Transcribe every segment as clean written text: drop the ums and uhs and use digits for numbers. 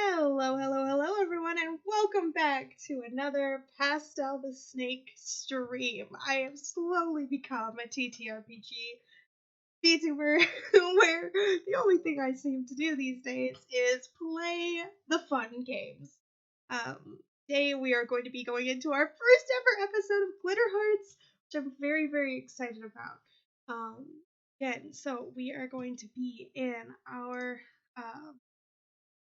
Hello, everyone, and welcome back to another Pastel the Snake stream. I have slowly become a TTRPG VTuber where the only thing I seem to do these days is play the fun games. Today we are going to be going into our first ever episode of Glitter Hearts, which I'm very, very excited about. Again, so we are going to be in our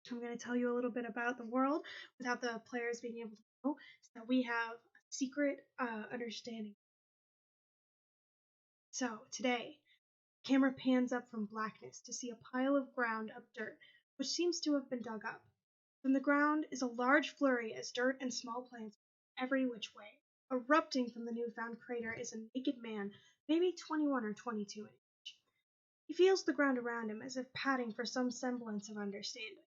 I'm going to tell you a little bit about the world without the players being able to know. So we have a secret understanding. So today, camera pans up from blackness to see a pile of ground up dirt, which seems to have been dug up. From the ground is a large flurry as dirt and small plants every which way. Erupting from the newfound crater is a naked man, maybe 21 or 22 in age. He feels the ground around him as if padding for some semblance of understanding.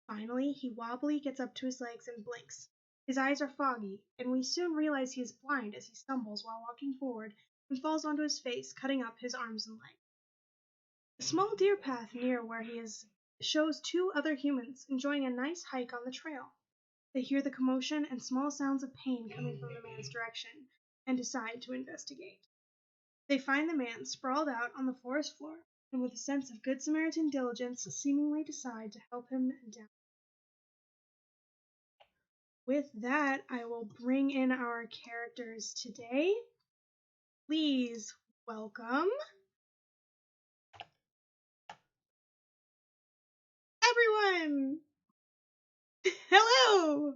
Finally, he wobbly gets up to his legs and blinks. His eyes are foggy, and we soon realize he is blind as he stumbles while walking forward and falls onto his face, cutting up his arms and legs. A small deer path near where he is shows two other humans enjoying a nice hike on the trail. They hear the commotion and small sounds of pain coming from the man's direction and decide to investigate. They find the man sprawled out on the forest floor and with a sense of good Samaritan diligence seemingly decide to help him down. With that, I will bring in our characters today. Please welcome everyone! Hello!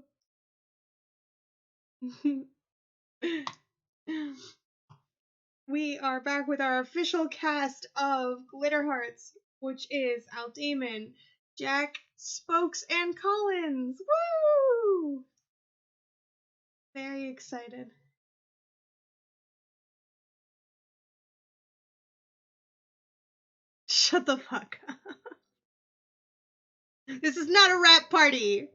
We are back with our official cast of Glitter Hearts, which is Aldemon, Jack, Spokes, and Collins. Woo! Very excited. Shut the fuck up. This is not a rap party.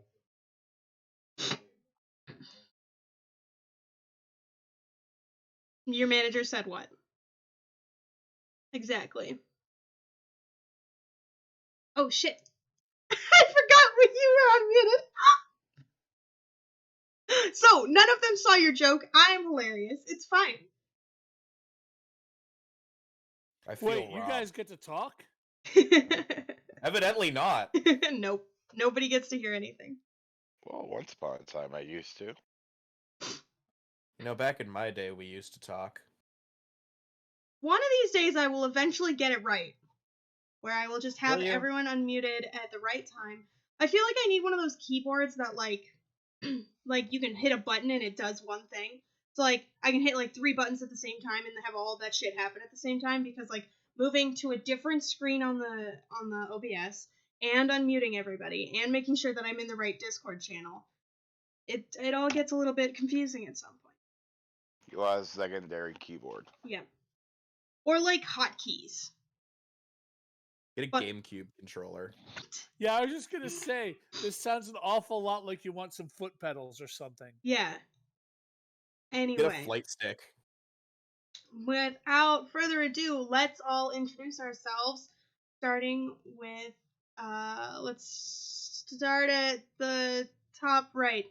Your manager said what? Exactly. Oh shit. I forgot when you were unmuted. So, none of them saw your joke. I am hilarious. It's fine. I feel Wait, you robbed. guys get to talk? Evidently not. Nope. Nobody gets to hear anything. Well, once upon a time I used to. You know, back in my day, we used to talk. One of these days I will eventually get it right. Where I will just have Will you? everyone unmuted at the right time. I feel like I need one of those keyboards that, like you can hit a button and it does one thing. So, like, I can hit, like, 3 buttons at the same time and have all of that shit happen at the same time, because, like, moving to a different screen on the OBS and unmuting everybody and making sure that I'm in the right Discord channel, it all gets a little bit confusing at some point. You want a secondary keyboard. Yeah. Or, like, hotkeys. Get a GameCube controller. Yeah, I was just gonna say, this sounds an awful lot like you want some foot pedals or something. Yeah. Anyway. Get a flight stick. Without further ado, let's all introduce ourselves, starting with, let's start at the top right.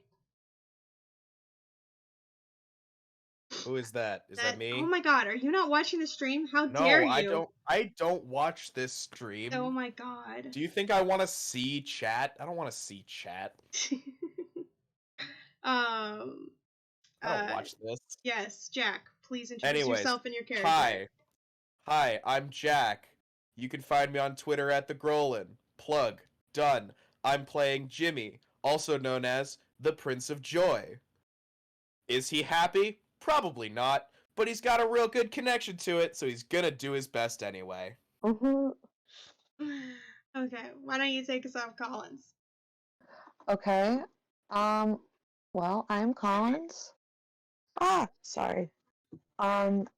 Who is that? Is that me? Oh my god, are you not watching the stream? How dare you? No, I don't watch this stream. Oh my god. Do you think I want to see chat? I don't want to see chat. I don't watch this. Yes, Jack, please introduce yourself and your character. Hi, I'm Jack. You can find me on Twitter at @thegrolin. Plug. Done. I'm playing Jimmy, also known as the Prince of Joy. Is he happy? Probably not, but he's got a real good connection to it, so he's gonna do his best anyway. Okay, why don't you take us off, Collins? Okay. Well, I'm Collins. Sorry. And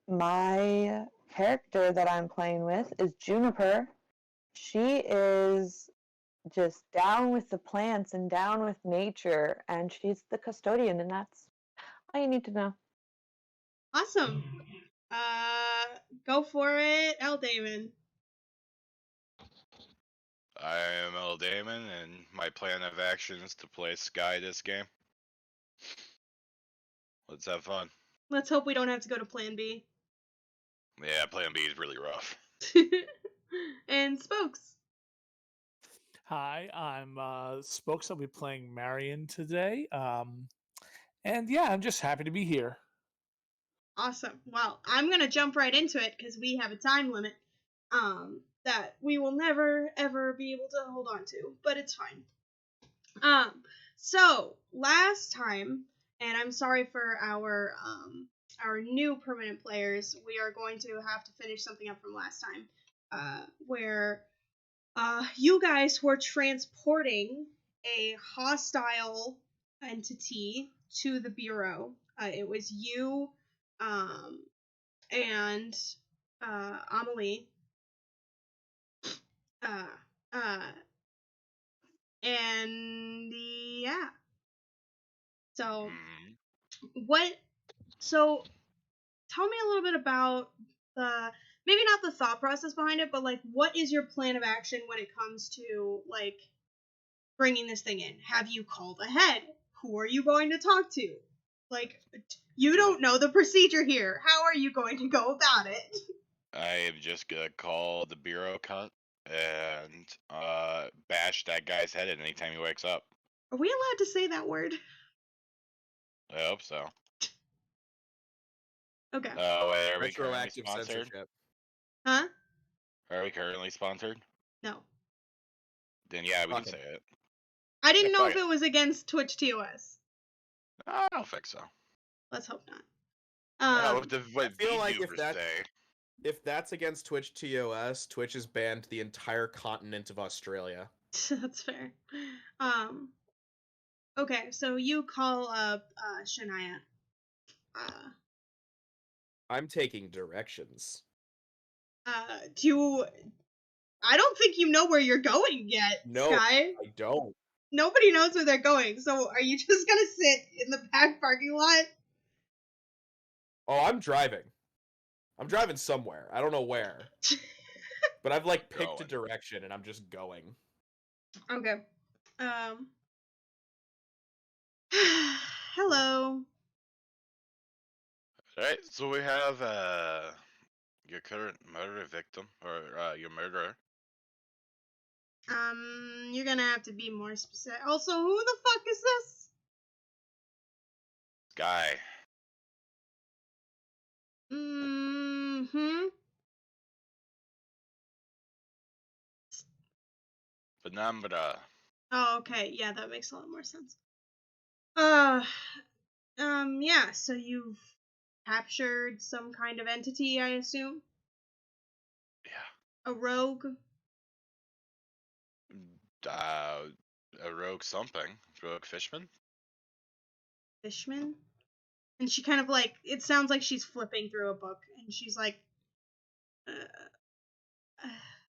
my character that I'm playing with is Juniper. She is just down with the plants and down with nature, and she's the custodian, and that's all you need to know. Awesome. Go for it, Aldemon. I am El Damon, and my plan of action is to play Skye this game. Let's have fun. Let's hope we don't have to go to Plan B. Yeah, plan B is really rough. And Spokes. Hi, I'm Spokes. I'll be playing Marion today. And yeah, I'm just happy to be here. Awesome. Well, I'm gonna jump right into it because we have a time limit that we will never ever be able to hold on to, but it's fine. So last time, and I'm sorry for our new permanent players, we are going to have to finish something up from last time, where you guys were transporting a hostile entity to the bureau. It was you, and Amelie, uh, uh, and yeah. So what? So tell me a little bit about the maybe not the thought process behind it, but like what is your plan of action when it comes to like bringing this thing in? Have you called ahead? Who are you going to talk to? Like you don't know the procedure here. How are you going to go about it? I am just gonna call the bureau cut and bash that guy's head in anytime he wakes up. Are we allowed to say that word? I hope so. Okay. Wait, are we currently Retroactive sponsored? censorship. Huh? Are we currently sponsored? No. Then yeah, we can Fuck say it. it. I didn't Yeah, know fuck if it was against Twitch TOS. I don't think so. Let's hope not. What I feel like if VTubers say? if that's against Twitch TOS, Twitch has banned the entire continent of Australia. That's fair. Okay, so you call up Shania. I'm taking directions. Do you... I don't think you know where you're going yet, No, Skye. I don't. Nobody knows where they're going, so are you just gonna sit in the back parking lot? Oh, I'm driving. I'm driving somewhere. I don't know where. But I've like picked a Going. direction and I'm just going. Okay. Hello. Alright, so we have your current murder victim, or your murderer. You're gonna have to be more specific. Also, who the fuck is this? Skye. Mm-hmm. Penumbra. Oh, okay. Yeah, that makes a lot more sense. Yeah, so you've captured some kind of entity, I assume? Yeah. A rogue? A rogue something. Rogue fishman? Fishman? And she kind of like, it sounds like she's flipping through a book, and she's like,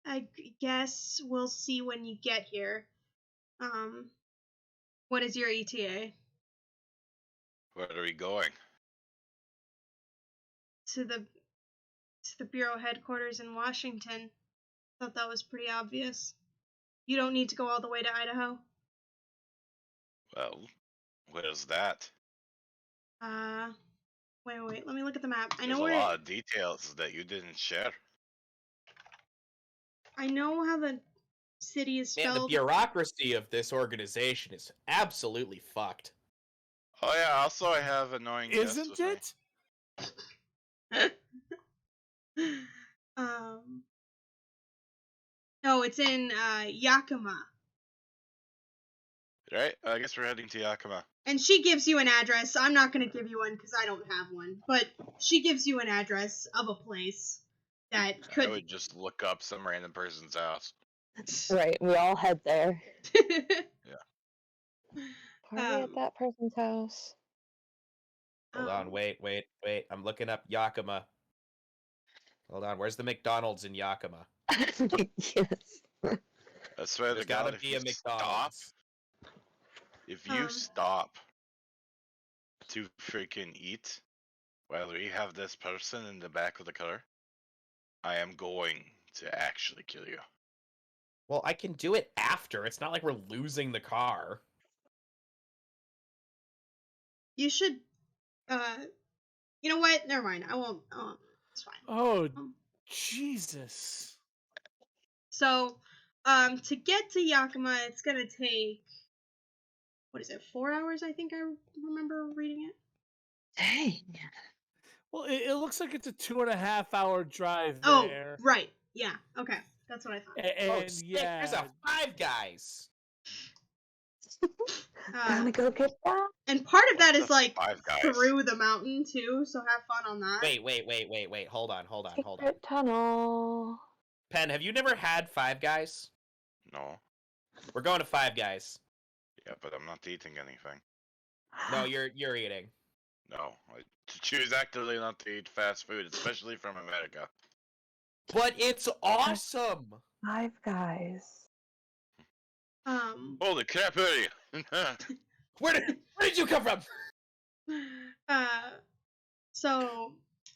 I guess we'll see when you get here. What is your ETA? Where are we going? To the Bureau headquarters in Washington. Thought that was pretty obvious. You don't need to go all the way to Idaho. Well, where's that? Wait, let me look at the map. I There's know a where lot of details that you didn't share. I know how the city is Man, the spelled. bureaucracy of this organization is absolutely fucked. Oh yeah, also I have annoying guests Isn't with me. it? Oh, it's in Yakima. Right? I guess we're heading to Yakima. And she gives you an address. I'm not going to give you one because I don't have one. But she gives you an address of a place that I could... would just look up some random person's house. Right, we all head there. Party at Um, that person's house. Hold on, wait. I'm looking up Yakima. Hold on, where's the McDonald's in Yakima? Yes. I swear There's to God, gotta if be you a McDonald's. if you stop to freaking eat while we have this person in the back of the car, I am going to actually kill you. Well, I can do it after. It's not like we're losing the car. You should, you know what? Never mind. I won't. It's fine. Oh, Um, Jesus. So, to get to Yakima, it's gonna take, what is it, 4 hours? I think I remember reading it. Dang. Well, it looks like it's a 2.5 hour drive Oh, there. right. Yeah. Okay. That's what I thought. Oh, And sick. yeah, There's a Five Guys. Gonna go get that. And part of that What's is a like Five Guys? through the mountain too, so have fun on that. Wait. Hold on. Secret tunnel. Pen, have you never had Five Guys? No. We're going to Five Guys. Yeah, but I'm not eating anything. No, you're eating. No. I choose actively not to eat fast food, especially from America. But it's awesome. Five Guys. Holy crap, are you? Where did you come from? So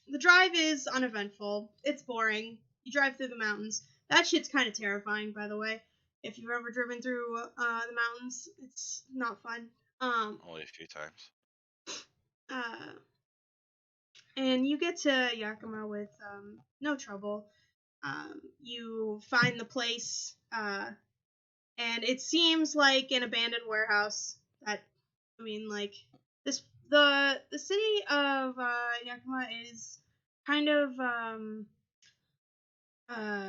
the drive is uneventful. It's boring. You drive through the mountains. That shit's kind of terrifying, by the way. If you've ever driven through the mountains, it's not fun. Only a few times. And you get to Yakima with no trouble. You find the place, and it seems like an abandoned warehouse. The city of Yakima is kind of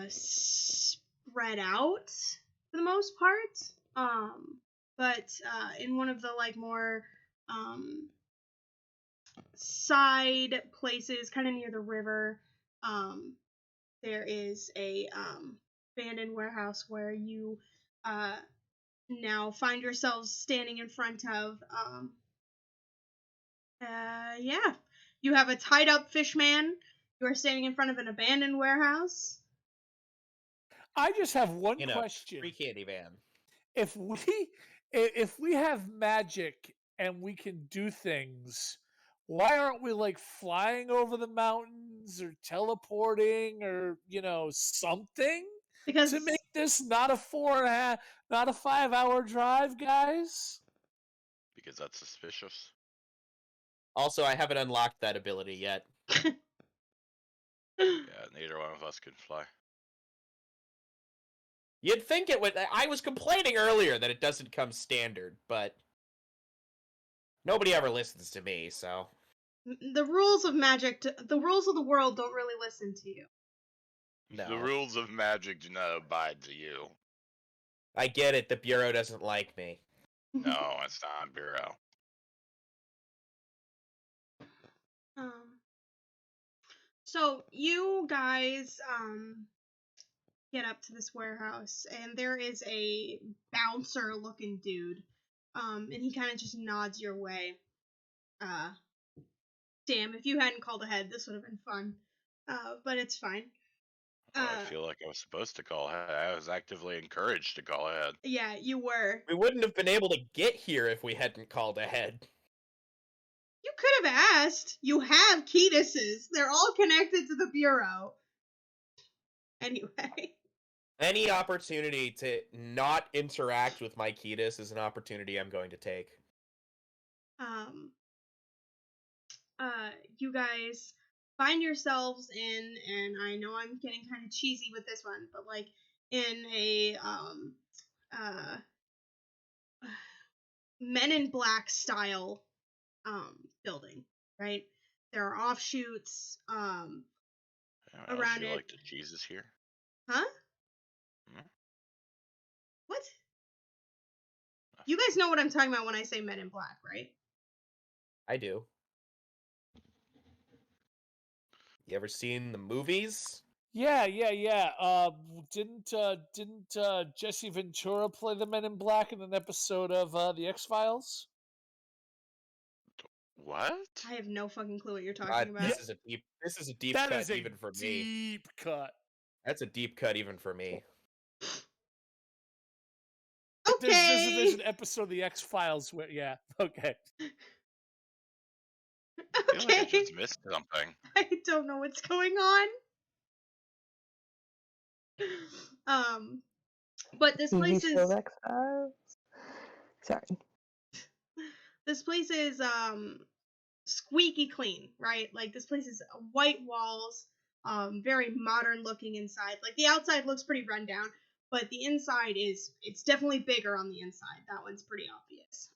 spread out for the most part. But in one of the like more side places, kind of near the river, there is a abandoned warehouse where you now find yourselves standing in front of. Yeah, you have a tied up fish man. You are standing in front of an abandoned warehouse. I just have one question. Free candy van. If we have magic and we can do things, why aren't we like flying over the mountains or teleporting or something Because to make this not a 5 hour drive, guys? Because that's suspicious. Also, I haven't unlocked that ability yet. Yeah, neither one of us can fly. You'd think it would. I was complaining earlier that it doesn't come standard, but nobody ever listens to me, so. the rules of magic, the rules of the world don't really listen to you. No. The rules of magic do not abide to you. I get it, the Bureau doesn't like me. No, it's not Bureau. So you guys get up to this warehouse, and there is a bouncer looking dude, and he kind of just nods your way. Damn, if you hadn't called ahead, this would have been fun, but it's fine. I feel like I was supposed to call ahead. I was actively encouraged to call ahead. Yeah, you were. We wouldn't have been able to get here if we hadn't called ahead. You could have asked. You have Ketuses. They're all connected to the Bureau. Anyway. Any opportunity to not interact with my Ketis is an opportunity I'm going to take. You guys find yourselves in, and I know I'm getting kind of cheesy with this one, but like in a Men in Black style building, right? There are offshoots around you it. like the Jesus here? Huh? Hmm? What? You guys know what I'm talking about when I say Men in Black, right? I do. You ever seen the movies? Yeah. Didn't Jesse Ventura play the Men in Black in an episode of the X-Files? What? I have no fucking clue what you're talking about. This is a deep That cut is a even for me. deep cut. That's a deep cut even for me. Okay. There's an episode of the X-Files where okay. I feel like I just missed something. I don't know what's going on. But this TV place show is extras. Sorry. squeaky clean, right? Like this place is white walls, very modern looking inside. Like the outside looks pretty rundown, but the inside it's definitely bigger on the inside. That one's pretty obvious.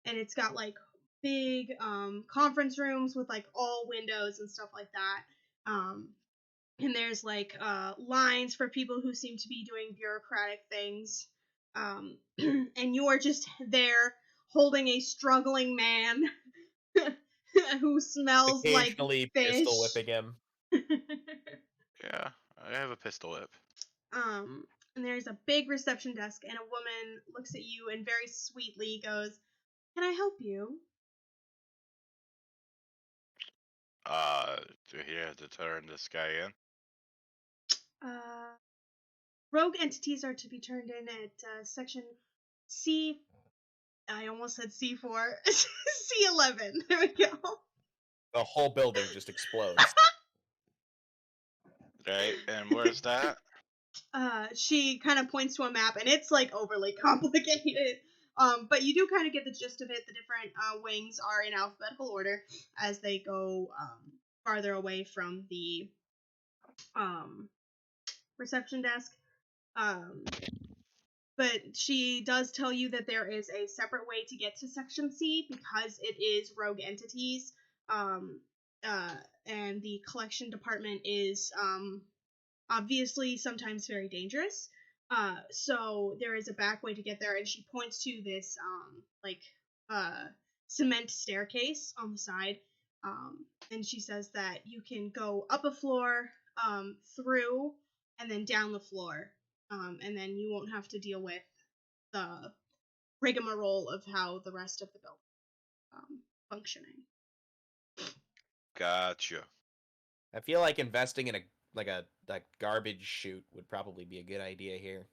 And it's got like big conference rooms with like all windows and stuff like that. And there's like lines for people who seem to be doing bureaucratic things. And you're just there holding a struggling man who smells like Occasionally fish. pistol whipping him. Yeah, I have a pistol whip. And there's a big reception desk, and a woman looks at you and very sweetly goes, "Can I help you?" Do he have to turn this guy in? Rogue entities are to be turned in at section C. I almost said C4. C11. There we go. The whole building just explodes. Right, and where's that? She kind of points to a map, and it's like overly complicated. But you do kind of get the gist of it. The different wings are in alphabetical order as they go farther away from the reception desk. But she does tell you that there is a separate way to get to Section C because it is rogue entities. And the collection department is obviously sometimes very dangerous. So there is a back way to get there, and she points to this cement staircase on the side. And she says that you can go up a floor, through, and then down the floor. And then you won't have to deal with the rigmarole of how the rest of the building functioning. Gotcha. I feel like investing in a garbage chute would probably be a good idea here.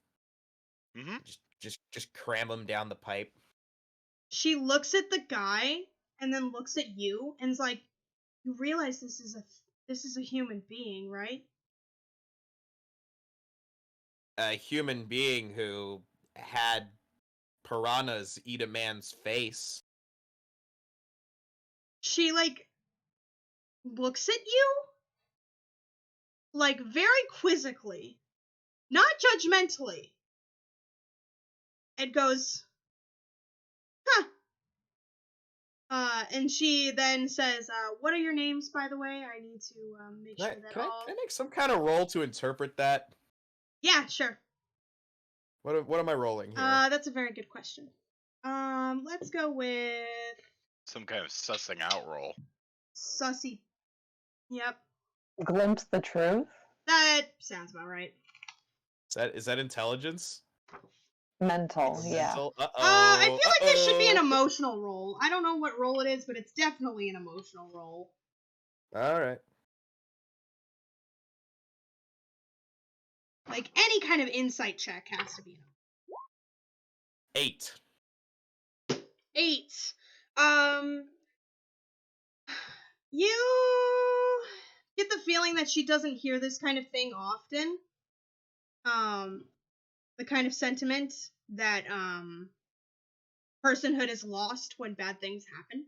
Mm-hmm. Just cram them down the pipe. She looks at the guy and then looks at you and is like, "You realize this is a human being, right?" A human being who had piranhas eat a man's face. She like looks at you like very quizzically, not judgmentally, and goes, "Huh." And she then says, "What are your names, by the way? I need to make sure that Can all." I make some kind of roll to interpret that? Yeah, sure. What am I rolling here? That's a very good question. Let's go with Some kind of sussing out roll. Sussy. Yep, Glimpse the truth. that sounds about right. Is that intelligence? Mental. Yeah. Mental? I feel like this should be an emotional roll. I don't know what roll it is, but it's definitely an emotional roll. All right. Like any kind of insight check has to be 8. 8. You get the feeling that she doesn't hear this kind of thing often. The kind of sentiment that personhood is lost when bad things happen.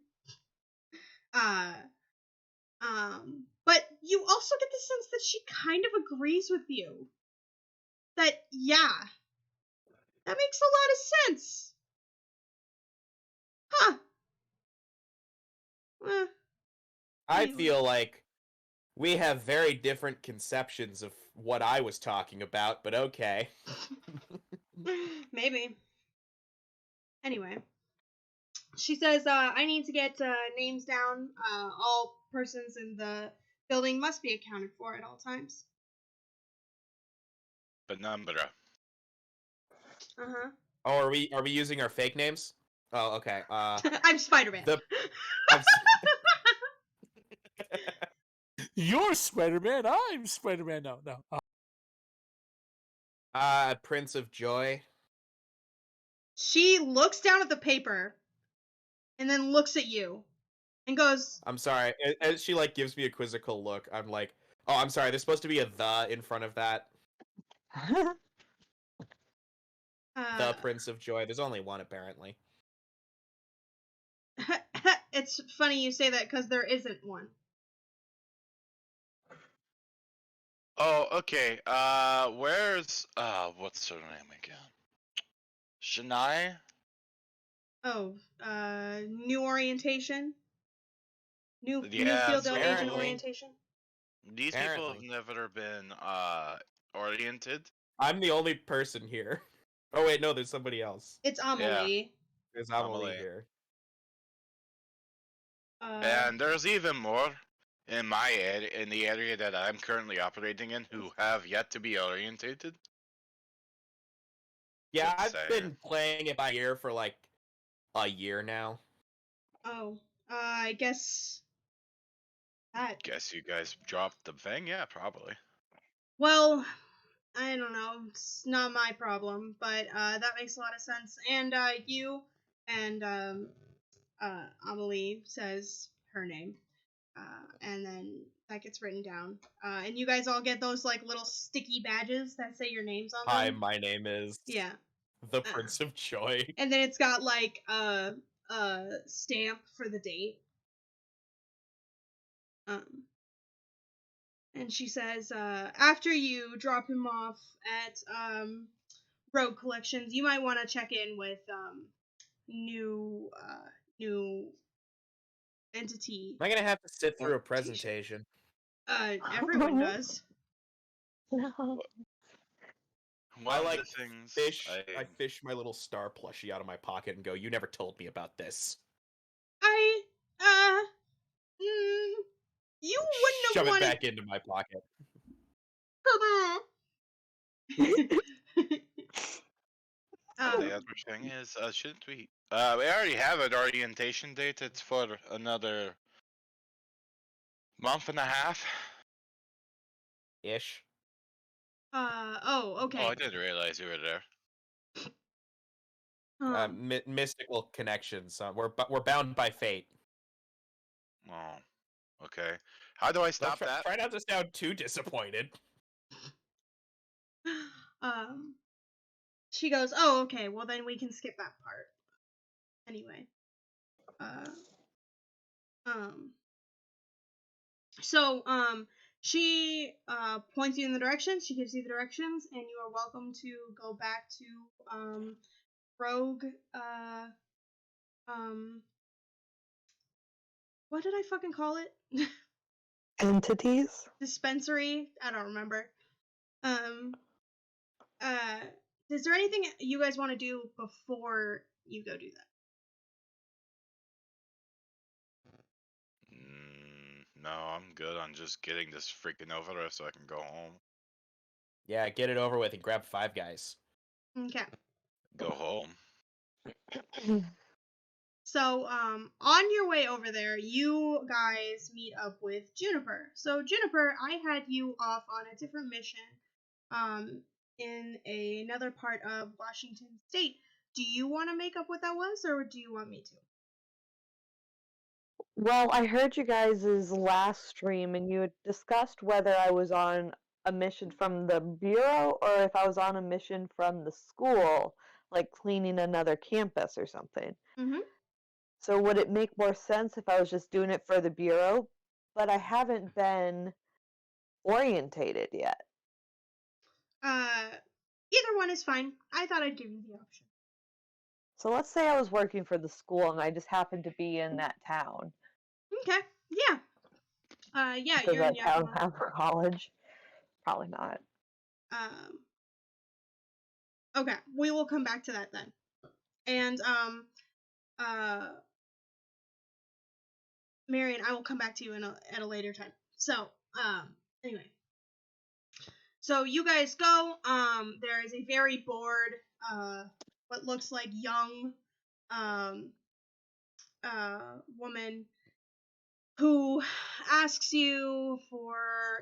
But you also get the sense that she kind of agrees with you. That, yeah, that makes a lot of sense. Huh. I Anyway. feel like we have very different conceptions of what I was talking about, but okay. Maybe. Anyway. She says, I need to get names down. All persons in the building must be accounted for at all times. Penumbra. Uh-huh. Oh, are we using our fake names? Oh, okay. I'm Spider-Man. You're Spider-Man. I'm Spider-Man. No. Prince of Joy. She looks down at the paper and then looks at you and goes, I'm sorry. As she like gives me a quizzical look, I'm like, oh, I'm sorry. There's supposed to be a "the" in front of that. The Prince of Joy. There's only one, apparently. It's funny you say that because there isn't one. Oh, okay. Where's what's her name again? Shania? Oh, new orientation? New Yeah, field so donation Apparently. orientation? these people have Apparently. never been oriented. I'm the only person here. Oh, wait, no, there's somebody else. It's Amelie. There's Amelie Amelie. here. And there's even more in my area, in the area that I'm currently operating in, who have yet to be orientated. Yeah, Just I've saying. been playing it by ear for like a year now. Oh, I guess that. Guess you guys dropped the thing? Yeah, probably. Well, I don't know. It's not my problem, but that makes a lot of sense. And you and Amelie says her name, and then that gets written down. And you guys all get those like little sticky badges that say your names on Hi, them. my name is Yeah. the Prince of Joy. And then it's got like a stamp for the date. And she says, after you drop him off at Rogue Collections, you might want to check in with new entity. Am I gonna have to sit through a presentation? Everyone does. No. One I of like the things fish. I fish my little star plushie out of my pocket and go, "You never told me about this." You wouldn't Shove have it wanted. back into my pocket. the other thing is, shouldn't we? We already have an orientation date. It's for another month and a half. Ish. Oh, okay. Oh, I didn't realize you were there. Mystical connections. We're bound by fate. Oh, okay. How do I stop that? Try not to sound too disappointed. She goes, oh, okay, well then we can skip that part. Anyway. So, she points you in the directions, she gives you the directions, and you are welcome to go back to, Rogue, what did I fucking call it? Entities? Dispensary? I don't remember. Is there anything you guys want to do before you go do that? No, I'm good on just getting this freaking over with so I can go home. Yeah, get it over with and grab Five Guys. Okay. Go home. So, on your way over there, you guys meet up with Juniper. So, Juniper, I had you off on a different mission, in another part of Washington State. Do you want to make up what that was, or do you want me to? Well, I heard you guys' last stream, and you had discussed whether I was on a mission from the Bureau or if I was on a mission from the school, like cleaning another campus or something. Mm-hmm. So would it make more sense if I was just doing it for the Bureau? But I haven't been orientated yet. Either one is fine. I thought I'd give you the option. So let's say I was working for the school and I just happened to be in that town. Okay. Yeah. Yeah, Does you're in that town Yakima. have a college? Probably not. Okay, we will come back to that then. And, Marion, I will come back to you at a later time. So, anyway. So you guys go, there is a very bored, what looks like young, woman who asks you for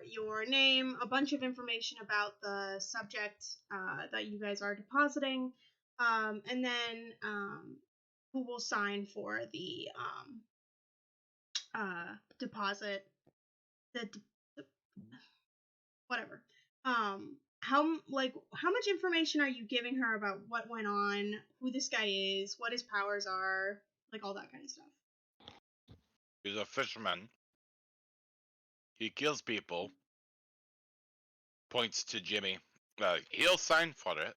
your name, a bunch of information about the subject that you guys are depositing, and then who will sign for the deposit, the whatever. how much information are you giving her about what went on, who this guy is, what his powers are, like all that kind of stuff? He's a fisherman. He kills people. Points to Jimmy. He'll sign for it.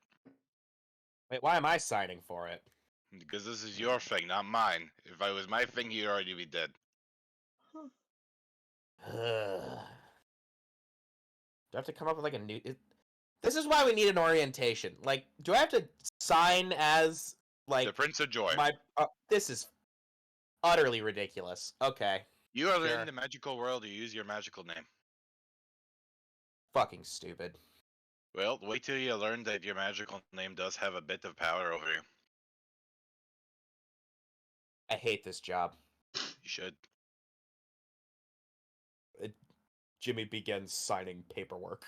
Wait, why am I signing for it? Because this is your thing, not mine. If it was my thing, he'd already be dead. Do I have to come up with like a new... This is why we need an orientation. Like, do I have to sign as, like... The Prince of Joy. This is utterly ridiculous. Okay. You are Sure. in the magical world, you use your magical name. Fucking stupid. Well, wait till you learn that your magical name does have a bit of power over you. I hate this job. You should. Jimmy begins signing paperwork.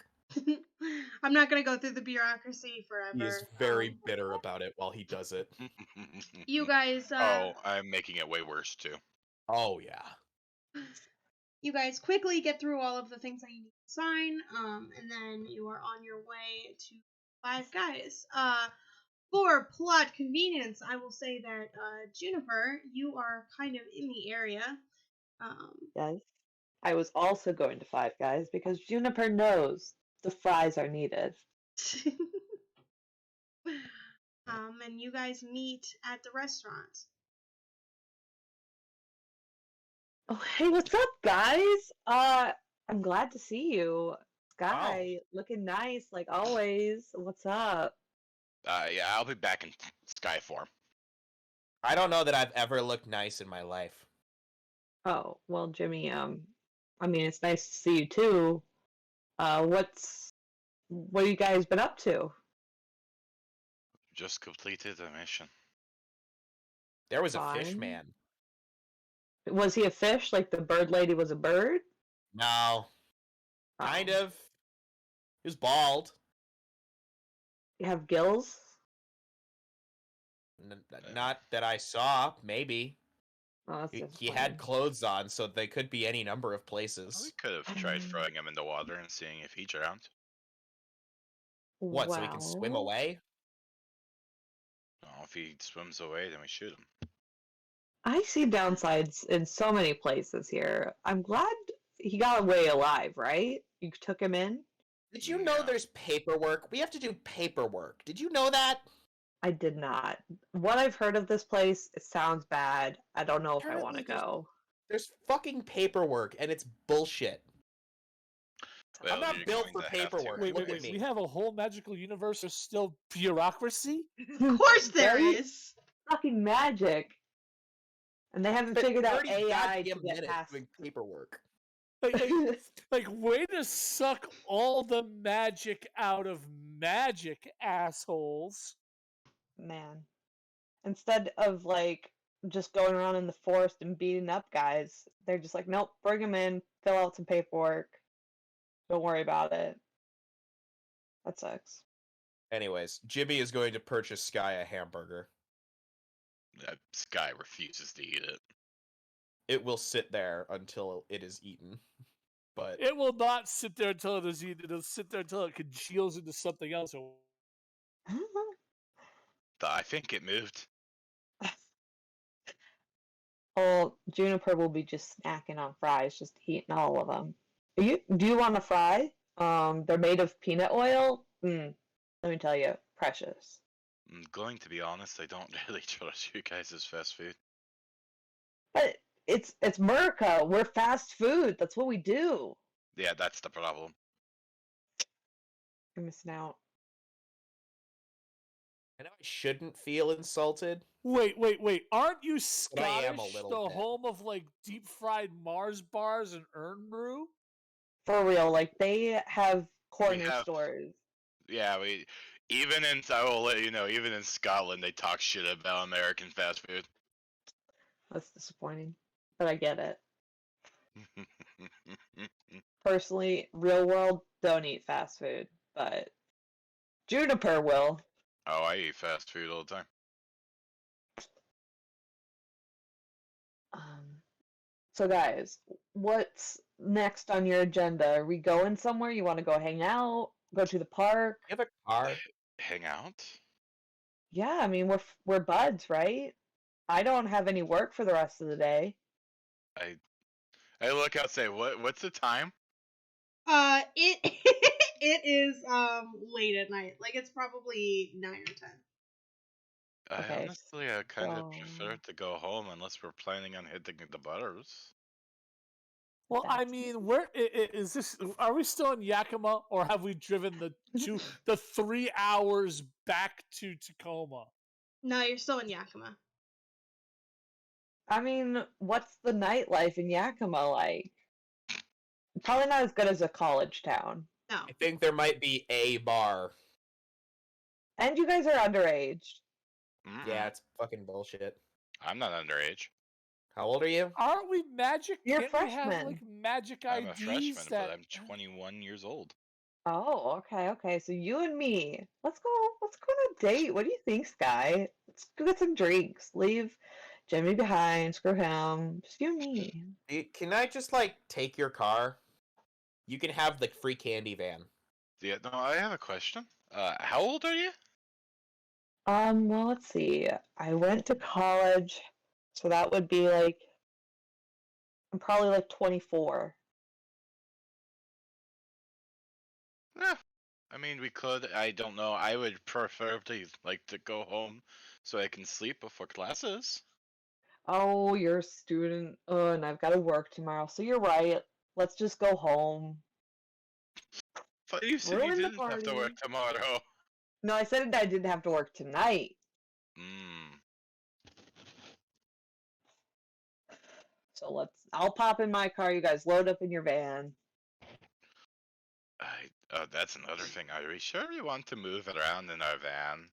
I'm not going to go through the bureaucracy forever. He is very bitter about it while he does it. You guys... oh, I'm making it way worse, too. Oh, yeah. You guys quickly get through all of the things that you need to sign, and then you are on your way to Five Guys. For plot convenience, I will say that, Juniper, you are kind of in the area. Yes. I was also going to Five Guys because Juniper knows the fries are needed. And you guys meet at the restaurant. Oh, hey, what's up, guys? I'm glad to see you. Skye, looking nice like always. What's up? Yeah, I'll be back in Skye form. I don't know that I've ever looked nice in my life. Oh, well, Jimmy, I mean, it's nice to see you too. What have you guys been up to? Just completed a mission. There was a Fine. fish man. Was he a fish? Like the bird lady was a bird? No. Kind Oh. of. He was bald. You have gills? Not that I saw. Maybe. Oh, that's He had disappointing. clothes on, so they could be any number of We places. could have tried throwing him in the water and seeing if he drowned. What, so he can swim Well, away? Oh, if he swims away, then we shoot him. I see downsides in so many places here. I'm glad he got away alive, right? You took him in? Did you know Yeah. there's paperwork? We have to do paperwork. Did you know that? I did not. What I've heard of this place, it sounds bad. I don't know if I Apparently want to there's- go. There's fucking paperwork, and it's bullshit. Well, I'm not you're built going for to have to paperwork. Wait, Look wait, at wait. me. We have a whole magical universe. There's still bureaucracy? Of course there Right? is! Fucking magic. And they haven't Spent figured out 30 AI to goddamn get minutes past. doing paperwork. Like, way to suck all the magic out of magic, assholes. Man. Instead of like just going around in the forest and beating up guys, they're just like, nope, bring them in, fill out some paperwork. Don't worry about it. That sucks. Anyways, Jimmy is going to purchase Skye a hamburger. Skye refuses to eat it. It will sit there until it is eaten. But It will not sit there until it is eaten. It'll sit there until it congeals into something else. I think it moved. Well, Juniper will be just snacking on fries, just eating all of them. Do you want a fry? They're made of peanut oil. Let me tell you, precious. I'm going to be honest, I don't really trust you guys as fast food. But it's America. We're fast food. That's what we do. Yeah, that's the problem. You're missing out. I know I shouldn't feel insulted. Wait. Aren't you But I am a Scottish? little The bit. home of like deep fried Mars bars and urn brew? For real, like they have corner have- stores. Yeah, I will let you know, even in Scotland, they talk shit about American fast food. That's disappointing, but I get it. Personally, real world, don't eat fast food, but Juniper will. Oh, I eat fast food all the time. So guys, what's next on your agenda? Are we going somewhere? You want to go hang out? go to the park. You have a car? Hang out. Yeah, I mean we're buds, right? I don't have any work for the rest of the day. I look out, say, what's the time? It it is late at night. Like it's probably 9 or 10. I Okay, honestly kind of so prefer to go home unless we're planning on hitting the butters. Well, I that's mean, where is this? Are we still in Yakima, or have we driven the 3 hours back to Tacoma? No, you're still in Yakima. I mean, what's the nightlife in Yakima like? Probably not as good as a college town. No. I think there might be a bar. And you guys are underage. Yeah, it's fucking bullshit. I'm not underage. How old are you? Aren't we magic? You're Can't we have like freshmen. magic I'm a IDs freshman, that? but I'm 21 years old. Oh, okay. So you and me, let's go on a date. What do you think, Skye? Let's go get some drinks. Leave Jimmy behind. Screw him. Just you and me. Can I just, like, take your car? You can have the free candy van. Yeah, no, I have a question. How old are you? Well, let's see. I went to college, so that would be like I'm probably like 24. Yeah. I mean, we could. I don't know. I would preferably like to go home so I can sleep before classes. Oh, you're a student. And I've got to work tomorrow. So you're right. Let's just go home. But you said you Ruin the didn't have to party. work tomorrow. No, I said I didn't have to work tonight. Hmm. So I'll pop in my car. You guys load up in your van. That's another thing. Are we sure we want to move around in our van?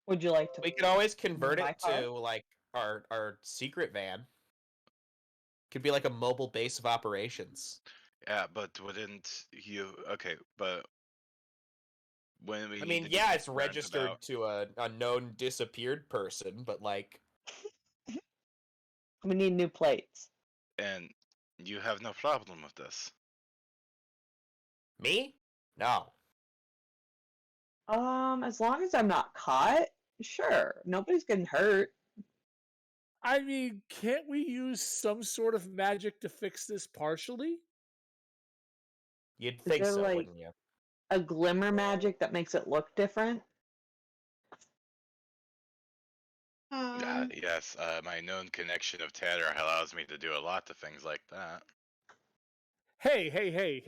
Would you like to We could always move convert my it car? to, like, our secret van. Could be like a mobile base of operations. Yeah, but wouldn't you? Okay, but when we I need mean, to be yeah, it's concerned registered about, to a known disappeared person, but, like, We need new plates. and you have no problem with this. me? No. As long as I'm not caught, sure. Nobody's getting hurt. I mean, can't we use some sort of magic to fix this partially? You'd Is think there so, like wouldn't you? a glimmer magic that makes it look different? Yes, my known connection of Tatter allows me to do a lot of things like that. Hey!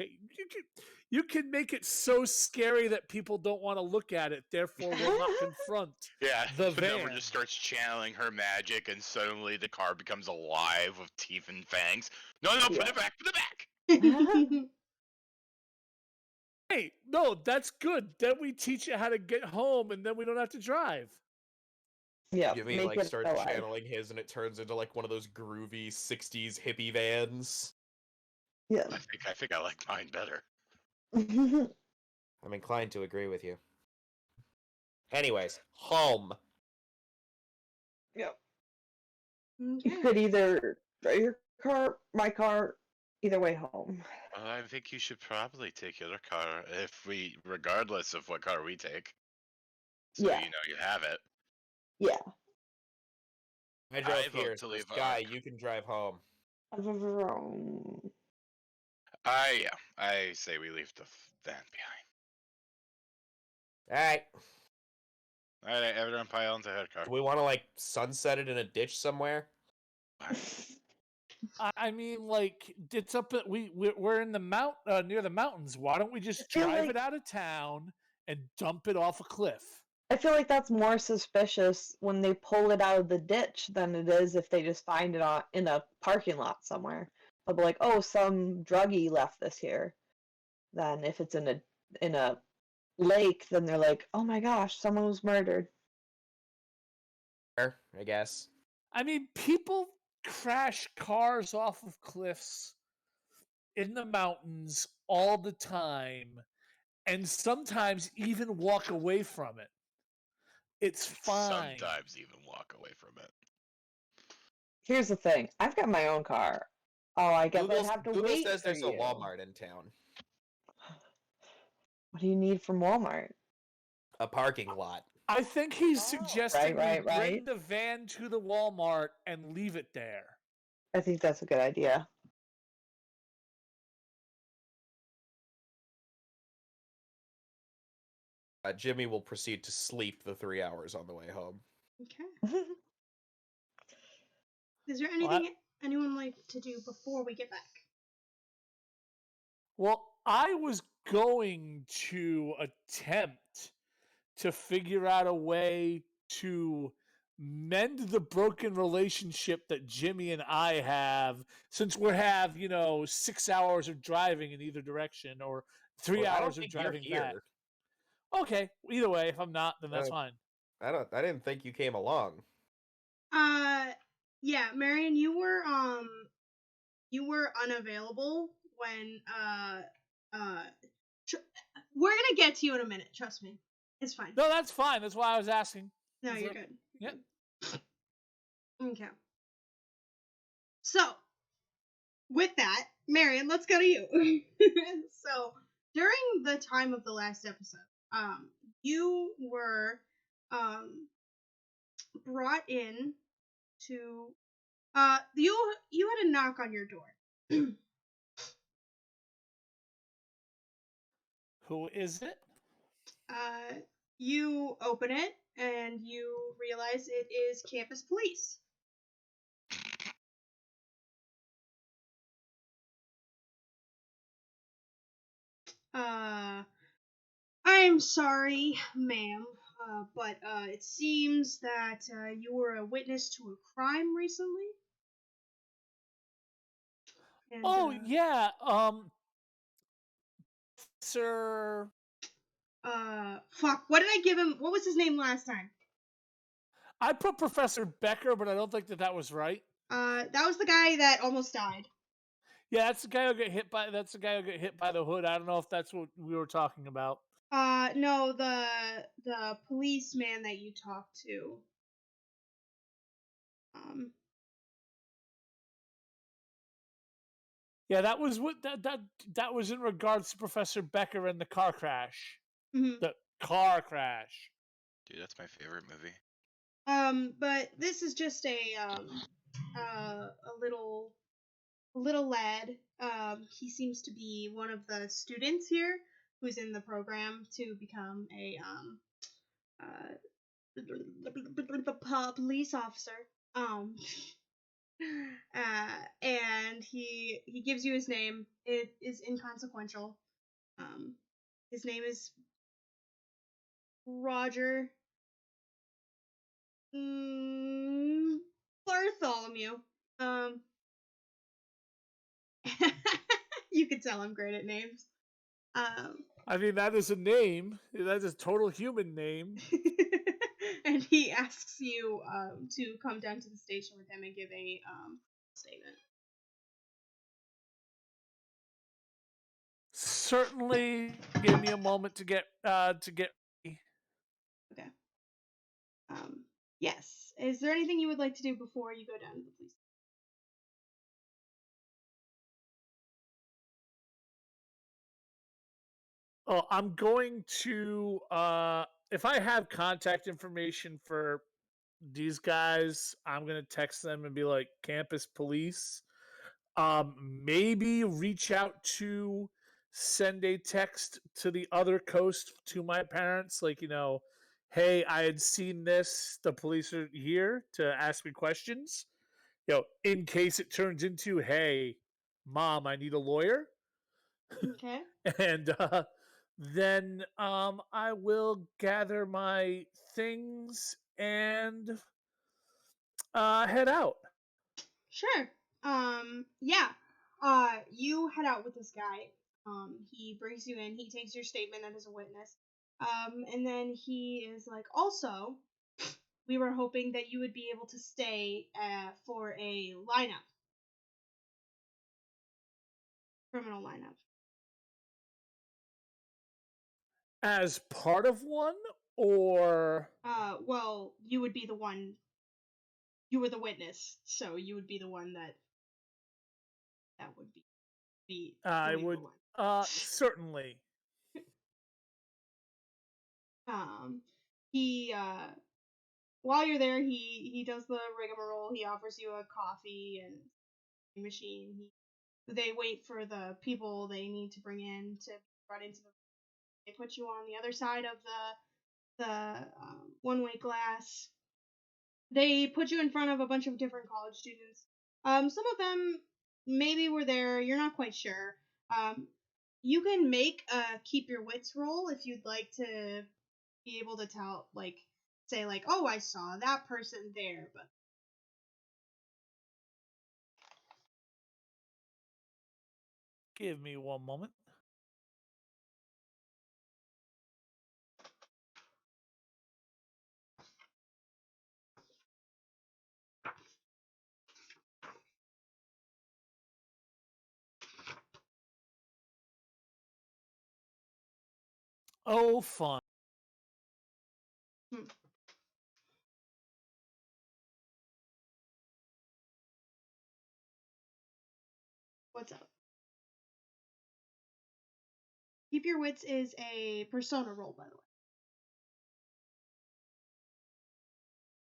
You can make it so scary that people don't want to look at it. Therefore, will not confront Yeah, the the number van. just starts channeling her magic, and suddenly the car becomes alive with teeth and fangs. No, put Yeah. it back, put it back! Hey, no, that's good. Then we teach you how to get home, and then we don't have to drive. Yeah, Jimmy, make like, it starts alive. channeling his, and it turns into, like, one of those groovy 60s hippie vans. Yeah. I think I like mine better. I'm inclined to agree with you. Anyways, home. Yep. You Okay. could either drive your car, my car, either way home. Well, I think you should probably take your car regardless of what car we take. So Yeah. you know you have it. Yeah. I drove I vote here, to so leave Skye, you can drive home. I say we leave the van behind. Alright. Alright, everyone pile into her car. Do we want to, like, sunset it in a ditch somewhere? I mean, like it's up at we're in the near the mountains. Why don't we just feel drive like- it out of town and dump it off a cliff? I feel like that's more suspicious when they pull it out of the ditch than it is if they just find it in a parking lot somewhere. They'll be like, "Oh, some druggie left this here." Then if it's in a lake, then they're like, "Oh my gosh, someone was murdered." Sure, I guess. I mean, people crash cars off of cliffs in the mountains all the time, and sometimes even walk away from it. It's fine. Sometimes even walk away from it. Here's the thing: I've got my own car. Oh, I guess I'd have to Google wait says for there's a you. Walmart in town. What do you need from Walmart? A parking lot. I think he's Oh, suggesting right, we bring right. the van to the Walmart and leave it there. I think that's a good idea. Jimmy will proceed to sleep the 3 hours on the way home. Okay. Is there anything anyone would like to do before we get back? Well, I was going to attempt to figure out a way to mend the broken relationship that Jimmy and I have, since we have 6 hours of driving in either direction or 3 Well, I don't hours of think you're driving back. here. Okay, either way, if I'm not, then that's fine. I didn't think you came along. Yeah, Marion, you were unavailable when we're gonna get to you in a minute. Trust me, it's fine. No, that's fine. That's why I was asking. No, Is you're there- good. Yep. Okay. So, with that, Marion, let's go to you. So, during the time of the last episode, you were brought in to you had a knock on your door. Who is it? You open it and you realize it is campus police. I'm sorry, ma'am, but it seems that you were a witness to a crime recently. And, Oh yeah, Sir. fuck, what did I give him? What was his name last time? I put Professor Becker, but I don't think that was right. That was the guy that almost died. Yeah, that's the guy who got hit by. That's the guy who got hit by the hood. I don't know if that's what we were talking about. No, the policeman that you talked to. Yeah, that was what that was in regards to Professor Becker and the car crash. Mm-hmm. The car crash. Dude, that's my favorite movie. But this is just a little lad. He seems to be one of the students here who's in the program to become a police officer. And he gives you his name. It is inconsequential. His name is Roger Bartholomew. You can tell I'm great at names. I mean, that is a name. That is a total human name. And he asks you to come down to the station with him and give a statement. Certainly, give me a moment to get. Okay. Yes. Is there anything you would like to do before you go down to the police? Oh, I'm going to. If I have contact information for these guys, I'm gonna text them and be like, "Campus police." Maybe reach out to send a text to the other coast to my parents, like, hey, I had seen this. The police are here to ask me questions. In case it turns into, hey, mom, I need a lawyer. Okay. And then I will gather my things and head out. Sure. Yeah. You head out with this guy. He brings you in. He takes your statement as a witness. And then he is like, also, we were hoping that you would be able to stay for a lineup, criminal lineup. As part of one, or Well, you would be the one. You were the witness, so you would be the one that would be I going would for one. certainly. He while you're there, he does the rigmarole. He offers you a coffee and machine. They wait for the people they need to bring in to run into the. They put you on the other side of the one-way glass. They put you in front of a bunch of different college students. Some of them maybe were there. You're not quite sure. You can make a keep your wits roll if you'd like to be able to tell, like, say, like, oh, I saw that person there, but. Give me one moment. Oh, fun. Hmm. What's up? Keep your wits is a persona roll, by the way.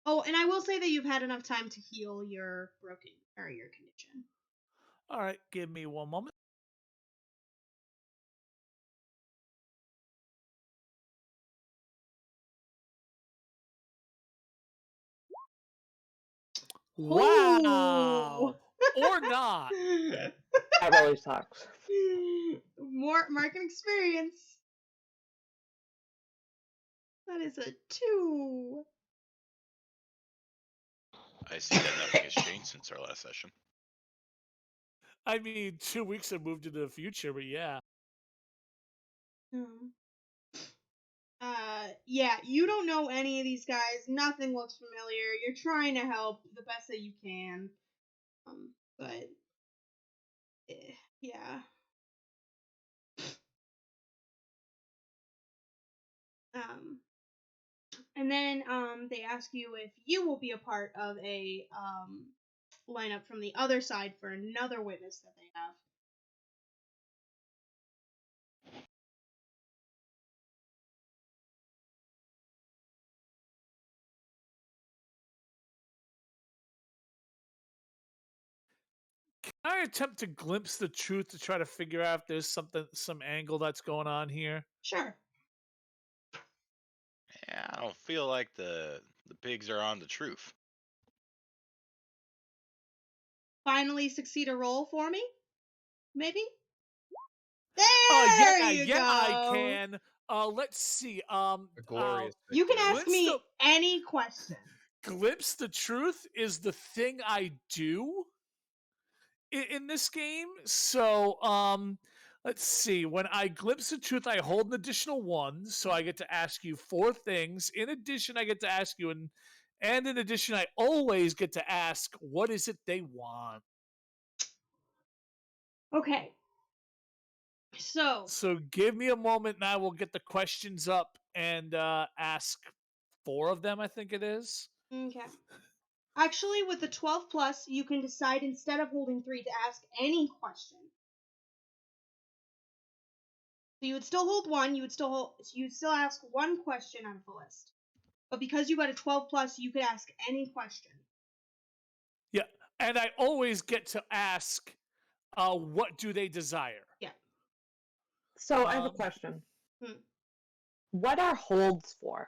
Oh, and I will say that you've had enough time to heal your broken or your condition. All right, give me one moment. Wow. Or not. That really sucks. More market experience. That is a 2. I see that nothing has changed since our last session. I mean, 2 weeks have moved into the future, but yeah. Yeah, you don't know any of these guys. Nothing looks familiar. You're trying to help the best that you can. But yeah. And then they ask you if you will be a part of a lineup from the other side for another witness that they have. Can I attempt to glimpse the truth to try to figure out if there's some angle that's going on here? Sure. Yeah, I don't feel like the pigs are on the truth. Finally succeed a roll for me? Maybe? Yeah, There you go. I can. Let's see. A glorious You can victory. ask me any question. Glimpse the truth is the thing I do in this game. So, let's see. When I glimpse the truth, I hold an additional 1, so I get to ask you 4 things. In addition, I get to ask you, and in addition, I always get to ask, what is it they want? Okay. So give me a moment, and I will get the questions up and ask 4 of them. I think it is. okay. Actually, with the 12 plus, you can decide instead of holding 3 to ask any question. So you would still hold 1. You'd still ask 1 question out of the list. But because you got a 12 plus, you could ask any question. Yeah, and I always get to ask, what do they desire? Yeah. So I have a question. What are holds for?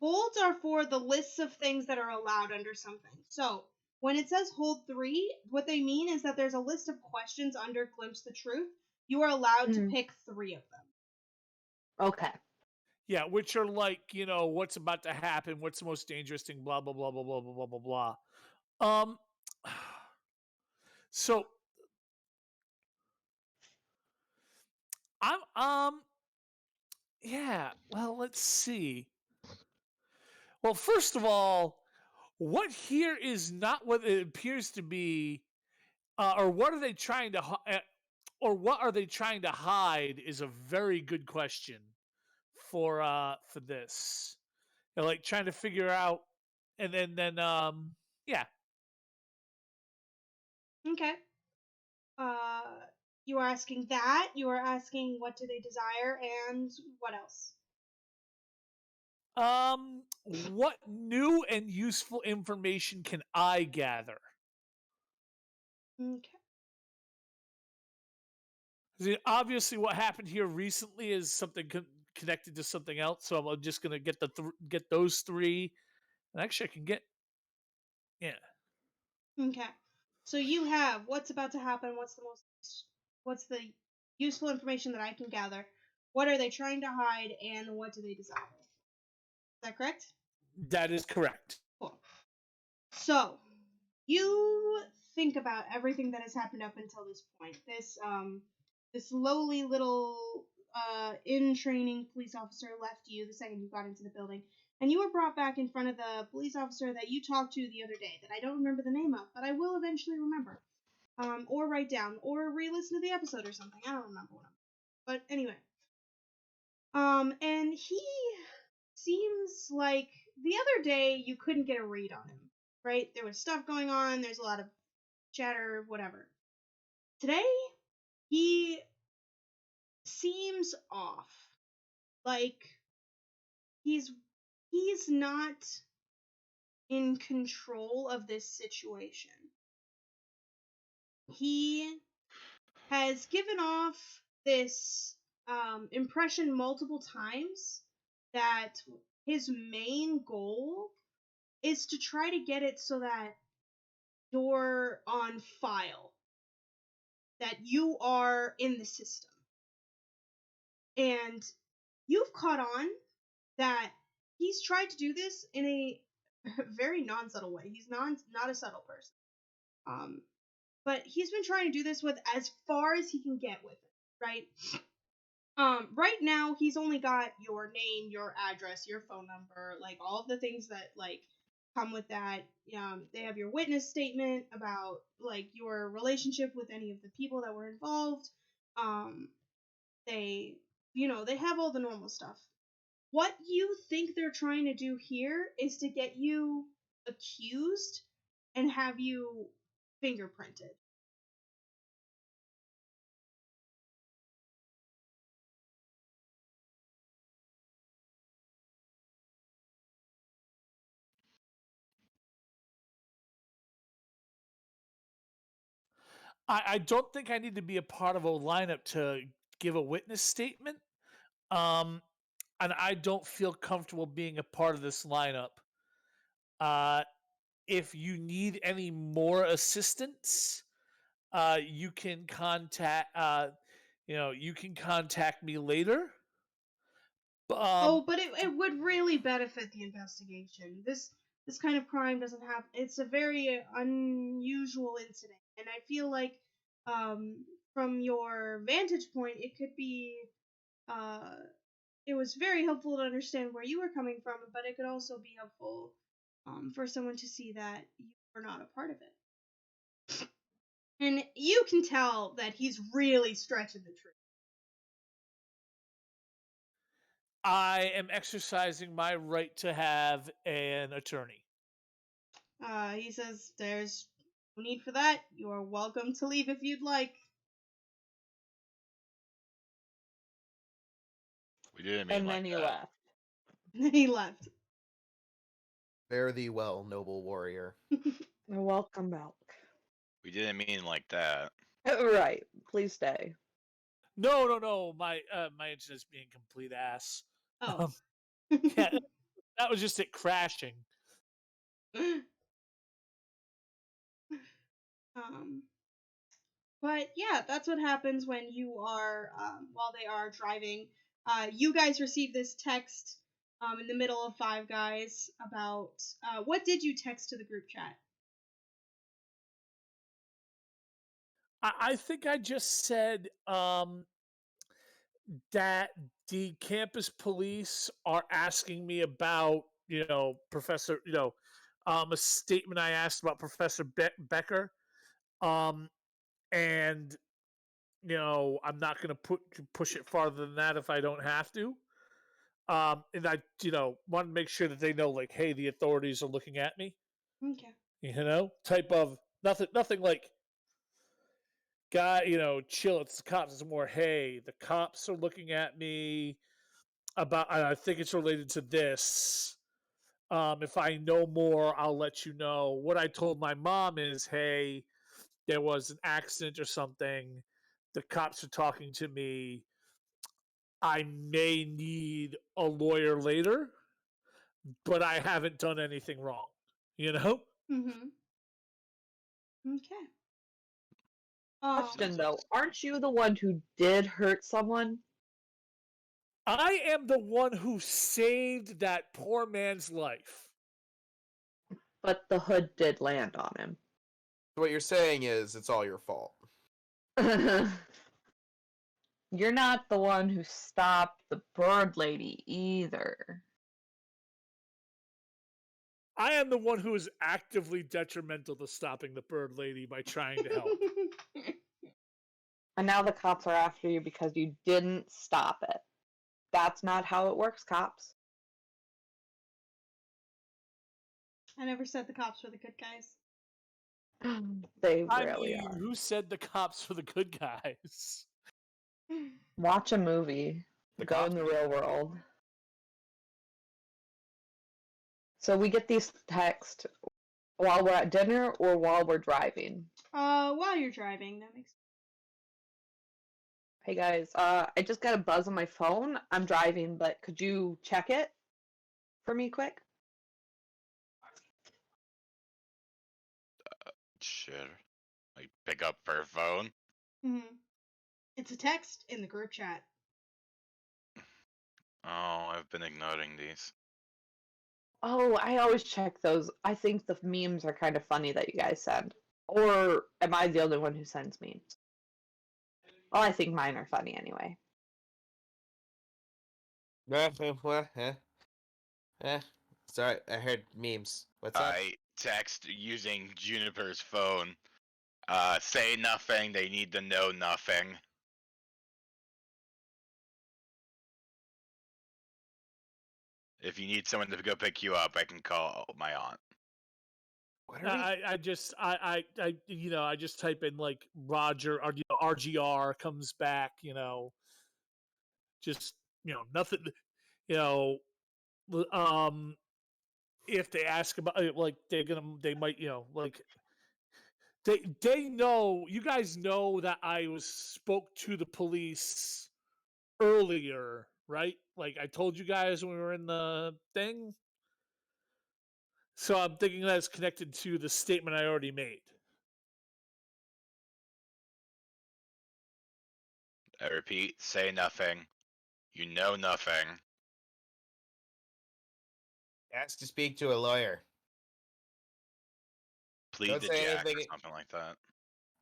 Holds are for the lists of things that are allowed under something. So when it says hold 3, what they mean is that there's a list of questions under Glimpse the Truth. You are allowed to pick 3 of them. Okay. Yeah, which are like, what's about to happen, what's the most dangerous thing, blah blah blah blah blah blah blah blah blah. So I'm yeah, well, let's see. Well, first of all, what here is not what it appears to be, or what are they trying to or what are they trying to hide is a very good question for this. They're like trying to figure out, and then yeah. Okay. You are asking that. You are asking what do they desire and what else? What new and useful information can I gather? Okay. Obviously, what happened here recently is something connected to something else. So I'm just gonna get get those three, and actually, I can get yeah. Okay. So you have what's about to happen, what's the useful information that I can gather, what are they trying to hide, and what do they desire? Is that correct? That is correct. Cool. So, you think about everything that has happened up until this point. This lowly little in training police officer left you the second you got into the building, and you were brought back in front of the police officer that you talked to the other day that I don't remember the name of, but I will eventually remember. Or write down, or re-listen to the episode or something. I don't remember what I'm. But anyway, and he seems like the other day you couldn't get a read on him, right? There was stuff going on, there's a lot of chatter, whatever. Today, he seems off. Like he's not in control of this situation. He has given off this impression multiple times that his main goal is to try to get it so that you're on file, that you are in the system. And you've caught on that he's tried to do this in a very non-subtle way. He's not a subtle person. But he's been trying to do this with as far as he can get with it, right? Right now he's only got your name, your address, your phone number, like all of the things that like come with that. They have your witness statement about like your relationship with any of the people that were involved. They, they have all the normal stuff. What you think they're trying to do here is to get you accused and have you fingerprinted. I don't think I need to be a part of a lineup to give a witness statement. Um, and I don't feel comfortable being a part of this lineup. Uh, if you need any more assistance, you can contact you can contact me later. But it would really benefit the investigation. This kind of crime doesn't happen. It's a very unusual incident, and I feel like from your vantage point, it could be it was very helpful to understand where you were coming from, but it could also be helpful for someone to see that you were not a part of it. And you can tell that he's really stretching the truth. I am exercising my right to have an attorney. He says there's no need for that. You are welcome to leave if you'd like. We didn't mean And like then he that. left. He left. Fare thee well, noble warrior. Welcome back. We didn't mean like that. Right. Please stay. No. My internet's being complete ass. Oh. Yeah, that was just it crashing. But yeah, that's what happens when you are while they are driving. You guys receive this text in the middle of Five Guys about what did you text to the group chat? I think I just said that the campus police are asking me about, Professor, a statement I asked about Professor Becker. And, I'm not going to push it farther than that if I don't have to. And I, want to make sure that they know, like, hey, the authorities are looking at me. Okay. Type of nothing like, guy, chill. It's the cops. It's more, hey, the cops are looking at me. about. I think it's related to this. If I know more, I'll let you know. What I told my mom is, hey, there was an accident or something. The cops are talking to me. I may need a lawyer later, but I haven't done anything wrong. You know? Mm-hmm. Okay. Question though, aren't you the one who did hurt someone? I am the one who saved that poor man's life. But the hood did land on him. So what you're saying is it's all your fault. You're not the one who stopped the bird lady either. I am the one who is actively detrimental to stopping the bird lady by trying to help. And now the cops are after you because you didn't stop it. That's not how it works, cops. I never said the cops were the good guys. They I really mean, are. who said the cops were the good guys? Watch a movie. The Go cops. in the real world. So we get these texts while we're at dinner or while we're driving. While you're driving, that makes sense. Hey guys, I just got a buzz on my phone. I'm driving, but could you check it for me quick? Sure. Like pick up her phone. Mm-hmm. It's a text in the group chat. Oh, I've been ignoring these. Oh, I always check those. I think the memes are kind of funny that you guys send. Or am I the only one who sends memes? Well, I think mine are funny anyway. Sorry, I heard memes. What's up? I text using Juniper's phone. Say nothing. They need to know nothing. If you need someone to go pick you up, I can call my aunt. What are we? I just type in like Roger or RGR comes back, just nothing, you know, if they ask about like they might like they know you guys know that I spoke to the police earlier, right? Like I told you guys when we were in the thing. So I'm thinking that's connected to the statement I already made. I repeat, say nothing. You know nothing. Ask to speak to a lawyer. Plead Don't to say Jack or anything. something like that.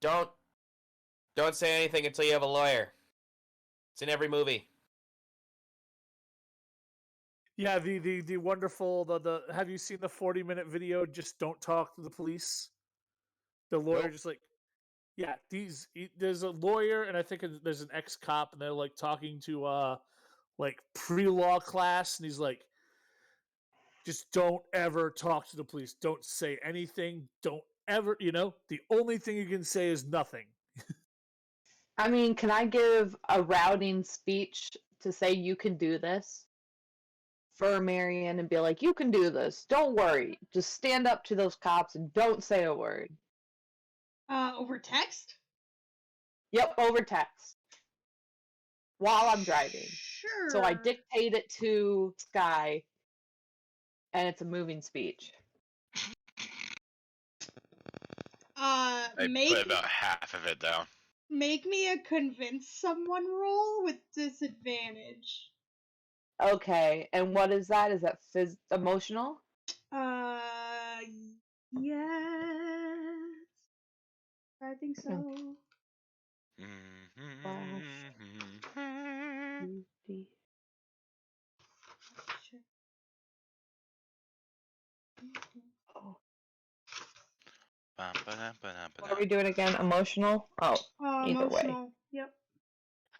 Don't say anything until you have a lawyer. It's in every movie. Yeah, the wonderful the have you seen the 40-minute video? Just don't talk to the police. The lawyer Nope. just like, yeah, there's a lawyer and I think there's an ex cop and they're like talking to like pre-law class and he's like, just don't ever talk to the police. Don't say anything. Don't ever, the only thing you can say is nothing. I mean, can I give a routing speech to say you can do this for Marion and be like, you can do this. Don't worry. Just stand up to those cops and don't say a word. Over text? Yep, over text. While I'm driving. Sure. So I dictate it to Skye and it's a moving speech. I put about half of it down. Make me a convince someone roll with disadvantage. Okay, and what is that? Is that emotional? Yes. I think so. 12, 50. Sure. Oh. What are we doing again? Emotional? Oh, either way. Emotional. Yep.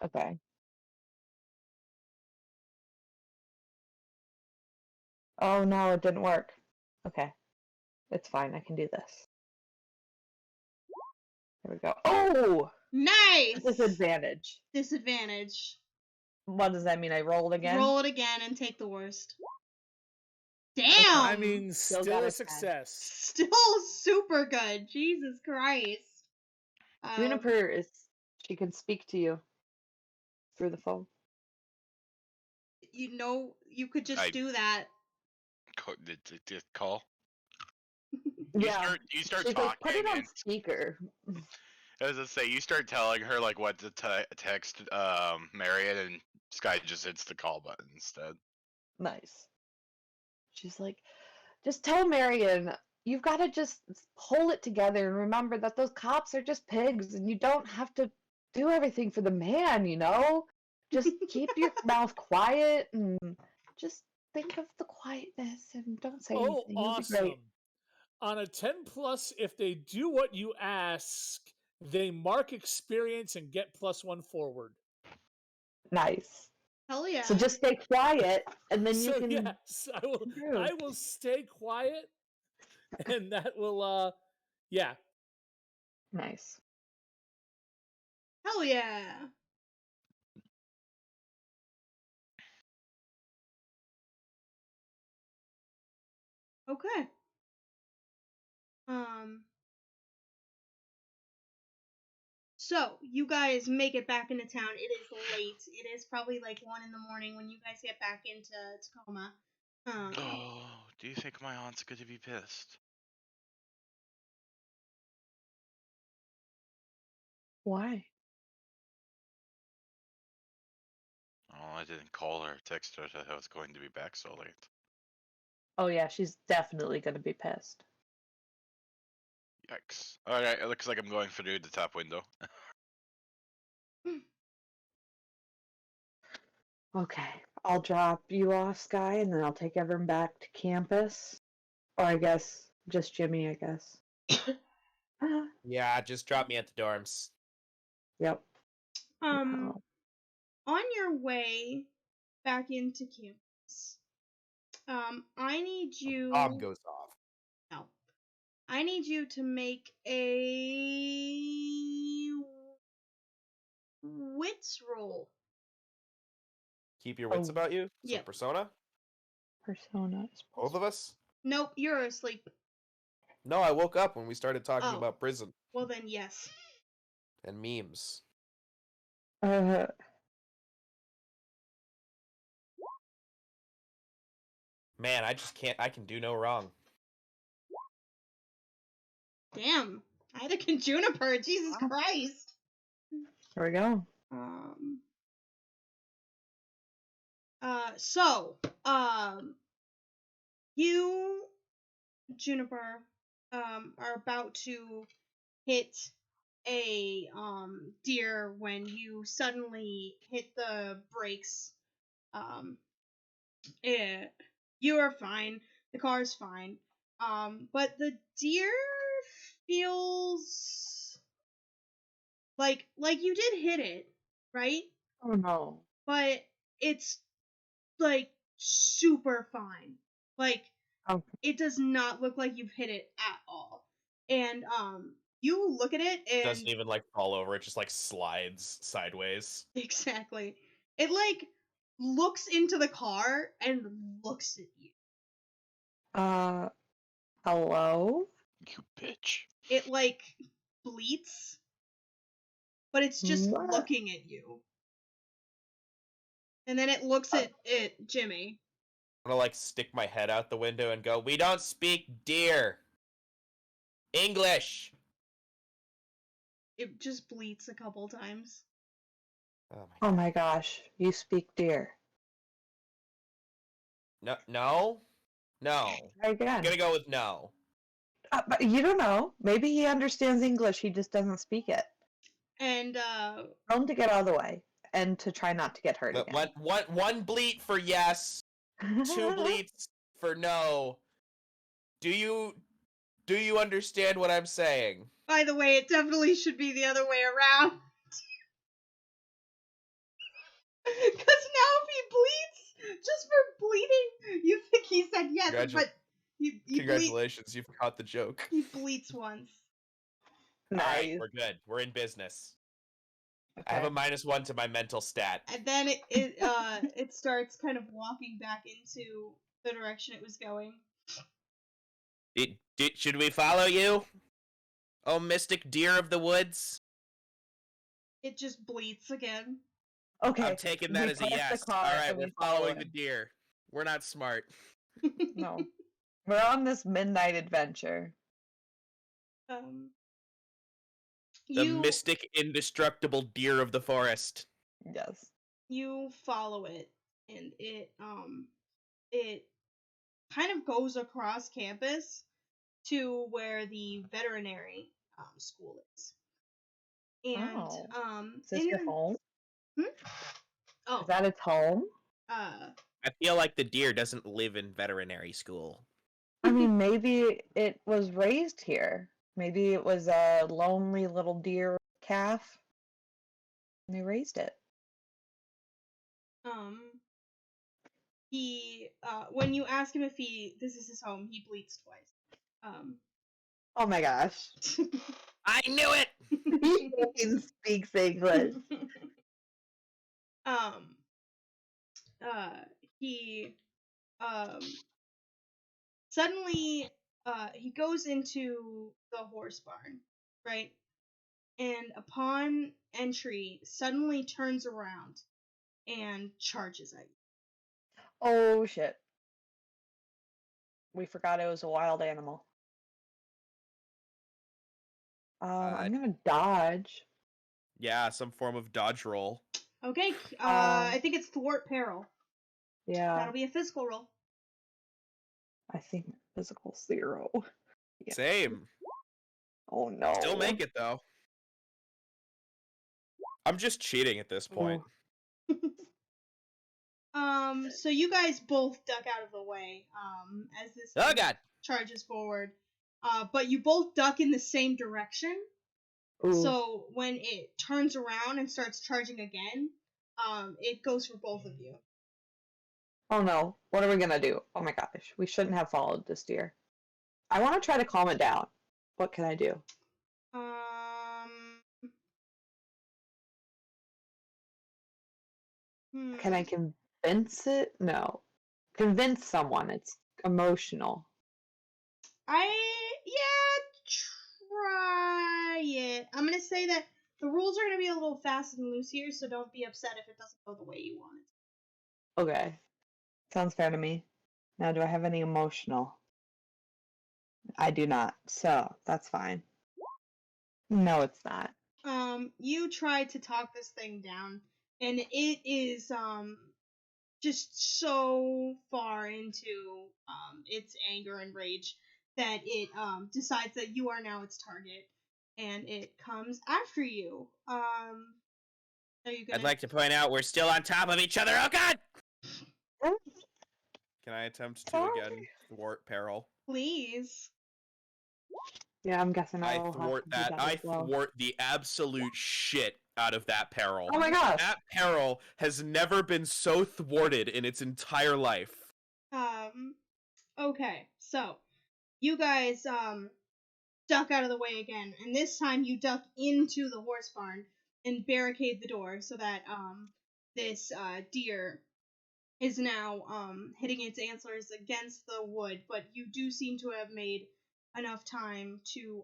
Okay. Oh no, it didn't work. Okay. It's fine, I can do this. Here we go. Oh! Nice! Disadvantage. Disadvantage. What does that mean? I rolled again? Roll it again and take the worst. Damn! I mean, Still still got a a 10. success. Still super good. Jesus Christ. Juniper she can speak to you through the phone. You know, you could just I- do that. Did call? Yeah. You start She's talking like, put it on and speaker. as I say, you start telling her like what to text Marion, and Skye just hits the call button instead. Nice. She's like, just tell Marion, you've got to just hold it together and remember that those cops are just pigs and you don't have to do everything for the man, you know? Just keep your mouth quiet and just think of the quietness and don't say Oh, anything. It'll be great. awesome. On a 10 plus, if they do what you ask, they mark experience and get +1 forward. Nice. Hell yeah. So just stay quiet and then you So can yes, improve. I will stay quiet, and that will yeah. Nice. Hell yeah. Okay. So you guys make it back into town. It is late. It is probably like 1 in the morning when you guys get back into Tacoma. Oh, do you think my aunt's gonna be pissed? Why? Oh, I didn't call her, text her that I was going to be back so late. Oh yeah, she's definitely gonna be pissed. Yikes! All right, it looks like I'm going through the top window. Okay, I'll drop you off, Skye, and then I'll take everyone back to campus. Or I guess just Jimmy, I guess. Yeah, just drop me at the dorms. Yep. On your way back into campus, I need you. Bomb goes off. No. I need you to make a wits roll. Keep your wits Oh. about you? So Yep. persona? Persona. Both of us? Nope, you're asleep. No, I woke up when we started talking Oh. about prison Well then, yes. and memes. Man, I just can't. I can do no wrong. Damn. Neither can Juniper. Jesus Wow. Christ. Here we go. You, Juniper, are about to hit a deer when you suddenly hit the brakes. You are fine. The car's fine. But the deer feels like you did hit it, right? Oh no. But it's like super fine. Like Okay. it does not look like you've hit it at all. And you look at it and Doesn't even like fall over. It just like slides sideways. exactly. It like looks into the car and looks at you. Hello? You bitch. It like bleats, but it's just What? looking at you. And then it looks at Jimmy. I'm gonna like stick my head out the window and go, "We don't speak deer. English." It just bleats a couple times. Oh my gosh, you speak deer. No, no, no. Try again. I'm gonna go with no. But you don't know. Maybe he understands English, he just doesn't speak it. And Tell him to get out of the way and to try not to get hurt again. One bleat for yes, two bleats for no. Do you understand what I'm saying? by the way, it definitely should be the other way around. Because now if he bleeds, just for bleeding, you think he said yes, but he Congratulations, you've caught the joke. he bleats once. All right, Nice. we're good. We're in business. I have a Okay. -1 to my mental stat. And then it starts kind of walking back into the direction it was going. Should we follow you? Oh, mystic deer of the woods. It just bleats again. Okay. I'm taking that we as a park the yes. car All right, and we're we follow following the him. deer. We're not smart. No. We're on this midnight adventure. Um, The you mystic, indestructible deer of the forest. Yes. you follow it, and it kind of goes across campus to where the veterinary school is. And Oh. Is this your in home? hmm? Is Oh that its home? I feel like the deer doesn't live in veterinary school. I mean, maybe it was raised here. Maybe it was a lonely little deer calf. And they raised it. he when you ask him if this is his home, he bleats twice. Oh my gosh. I knew it! He fucking speaks English. He suddenly he goes into the horse barn, right? And upon entry, suddenly turns around and charges at you. Oh shit. We forgot it was a wild animal. I'm gonna dodge. Yeah, some form of dodge roll. Okay, I think it's thwart peril. Yeah. That'll be a physical roll. I think physical 0. Yeah. Same. Oh no. Still make it, though. I'm just cheating at this point. So you guys both duck out of the way, as this Oh, God! charges forward. But you both duck in the same direction. Ooh. So when it turns around and starts charging again, it goes for both of you. Oh no. What are we gonna do? Oh my gosh. We shouldn't have followed this deer. I want to try to calm it down. What can I do? Can I convince it? No. Convince someone. It's emotional. Try it. I'm gonna say that the rules are gonna be a little fast and loose here, so don't be upset if it doesn't go the way you want it. Okay. Sounds fair to me. Now, do I have any emotional? I do not, so that's fine. No, it's not. You try to talk this thing down, and it is just so far into its anger and rage that it decides that you are now its target, and it comes after you. Are you gonna? I'd like to point out we're still on top of each other. Oh, God! Can I attempt to, again, thwart peril? Please. Yeah, I'm guessing I I'll have thwart to do that. I as well. thwart the absolute shit out of that peril. Oh my gosh! That peril has never been so thwarted in its entire life. Okay, so you guys duck out of the way again, and this time you duck into the horse barn and barricade the door so that this deer is now hitting its antlers against the wood, but you do seem to have made enough time to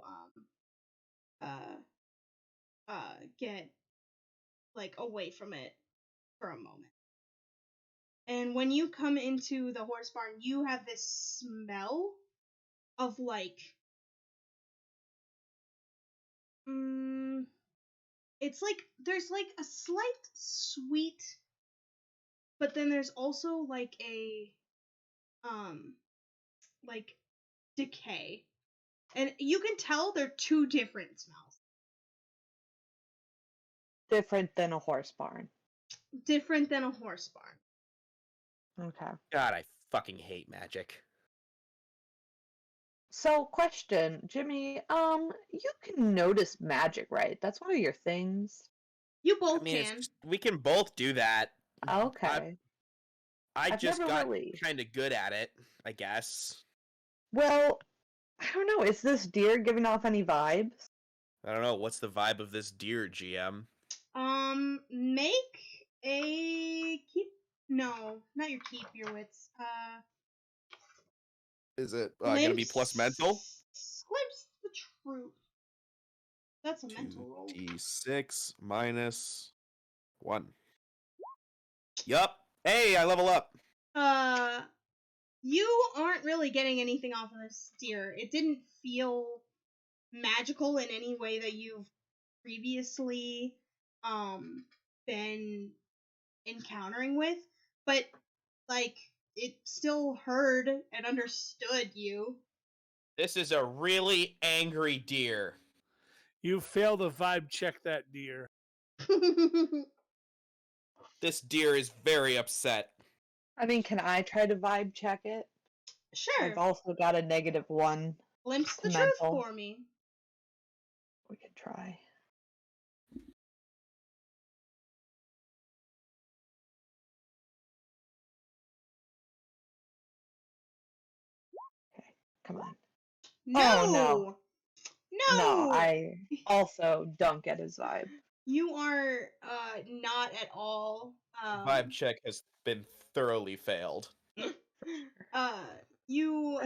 get like away from it for a moment. And when you come into the horse barn, you have this smell of like it's like there's like a slight sweet, but then there's also like a like decay. And you can tell they're two different smells. Different than a horse barn. Different than a horse barn. Okay. God, I fucking hate magic. So, question, Jimmy, you can notice magic, right? That's one of your things. You both I mean, can. we can both do that. Okay. I I've just never got really- kind of good at it, I guess. Well, I don't know. Is this deer giving off any vibes? I don't know. What's the vibe of this deer, GM? Make a keep. No, not your keep. Your wits. Is it gonna be plus mental? Glimpse the truth. That's a mental roll. 2d6 minus 1. Yup. Hey, I level up. You aren't really getting anything off of this deer. It didn't feel magical in any way that you've previously been encountering with, but like it still heard and understood you. This is a really angry deer. You fail to vibe check that deer. This deer is very upset. I mean, can I try to vibe check it? Sure. I've also got a -1. Glimpse the to truth mental. for me. We could try. Okay, come on. No. Oh, no. No. No, I also don't get his vibe. You are not at all. Vibe check has been thoroughly failed. You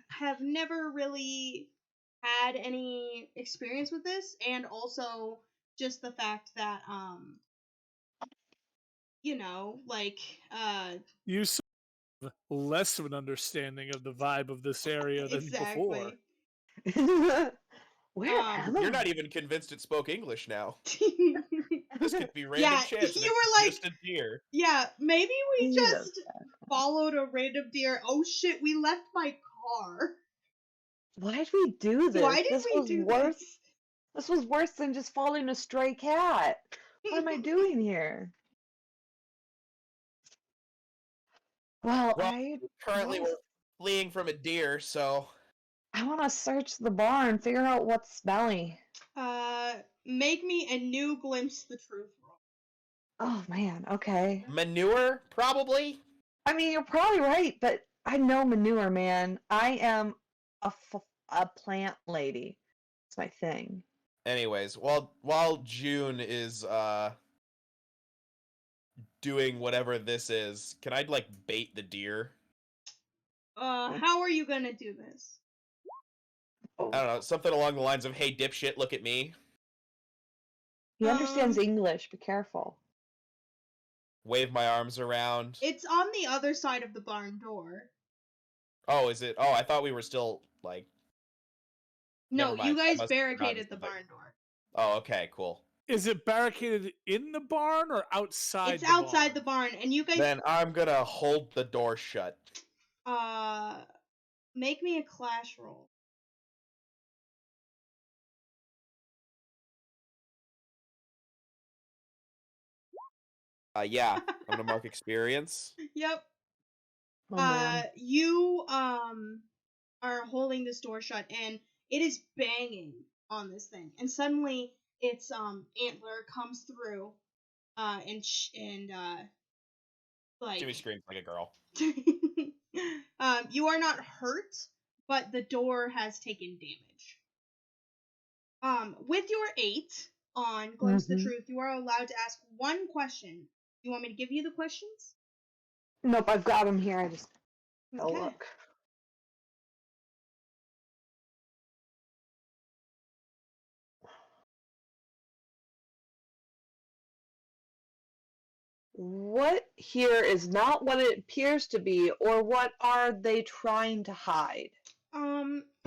have never really had any experience with this, and also just the fact that you know, like You have less of an understanding of the vibe of this area than before. exactly. Where am I? You're not even convinced it spoke English now. Yeah, This could be random chance. And you it's were like, just a deer. yeah, maybe we Wait a just followed a random deer. Oh shit, we left my car. Why'd we do this? Why did this we was do worse. this? This was worse than just following a stray cat. What am I doing here? Well, Currently, we're fleeing from a deer, so I want to search the barn, figure out what's smelly. Make me a new glimpse the truth roll. Oh man, okay. manure, probably. I mean, you're probably right, but I know manure, man. I am a plant lady. It's my thing. Anyways, while June is doing whatever this is, can I like bait the deer? How are you gonna do this? Oh. I don't know, something along the lines of, "Hey, dipshit, look at me." He understands English. Be careful. Wave my arms around. It's on the other side of the barn door. Oh, is it? Oh, I thought we were still like. No, Never mind. you guys I must have forgotten barricaded the something. barn door. Oh, okay, cool. Is it barricaded in the barn or outside It's the outside barn? the barn, and you guys. Then I'm gonna hold the door shut. Make me a clash roll. Yeah, I'm gonna mark experience. Yep. Oh man. You are holding this door shut, and it is banging on this thing, and suddenly its antler comes through, and like Jimmy screams like a girl. you are not hurt, but the door has taken damage. With your 8 on Glimpse the Truth, you are allowed to ask one question. You want me to give you the questions? Nope, I've got him here. I just gotta Okay. look. What here is not what it appears to be, or what are they trying to hide?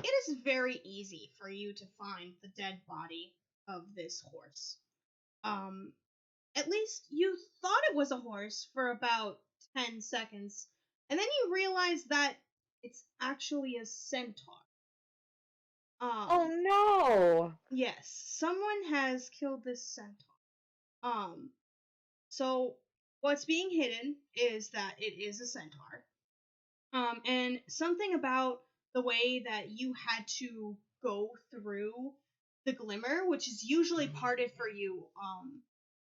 It is very easy for you to find the dead body of this horse. At least you thought it was a horse for about 10 seconds, and then you realize that it's actually a centaur. Oh no! Yes, someone has killed this centaur. So what's being hidden is that it is a centaur. And something about the way that you had to go through the glimmer, which is usually parted for you,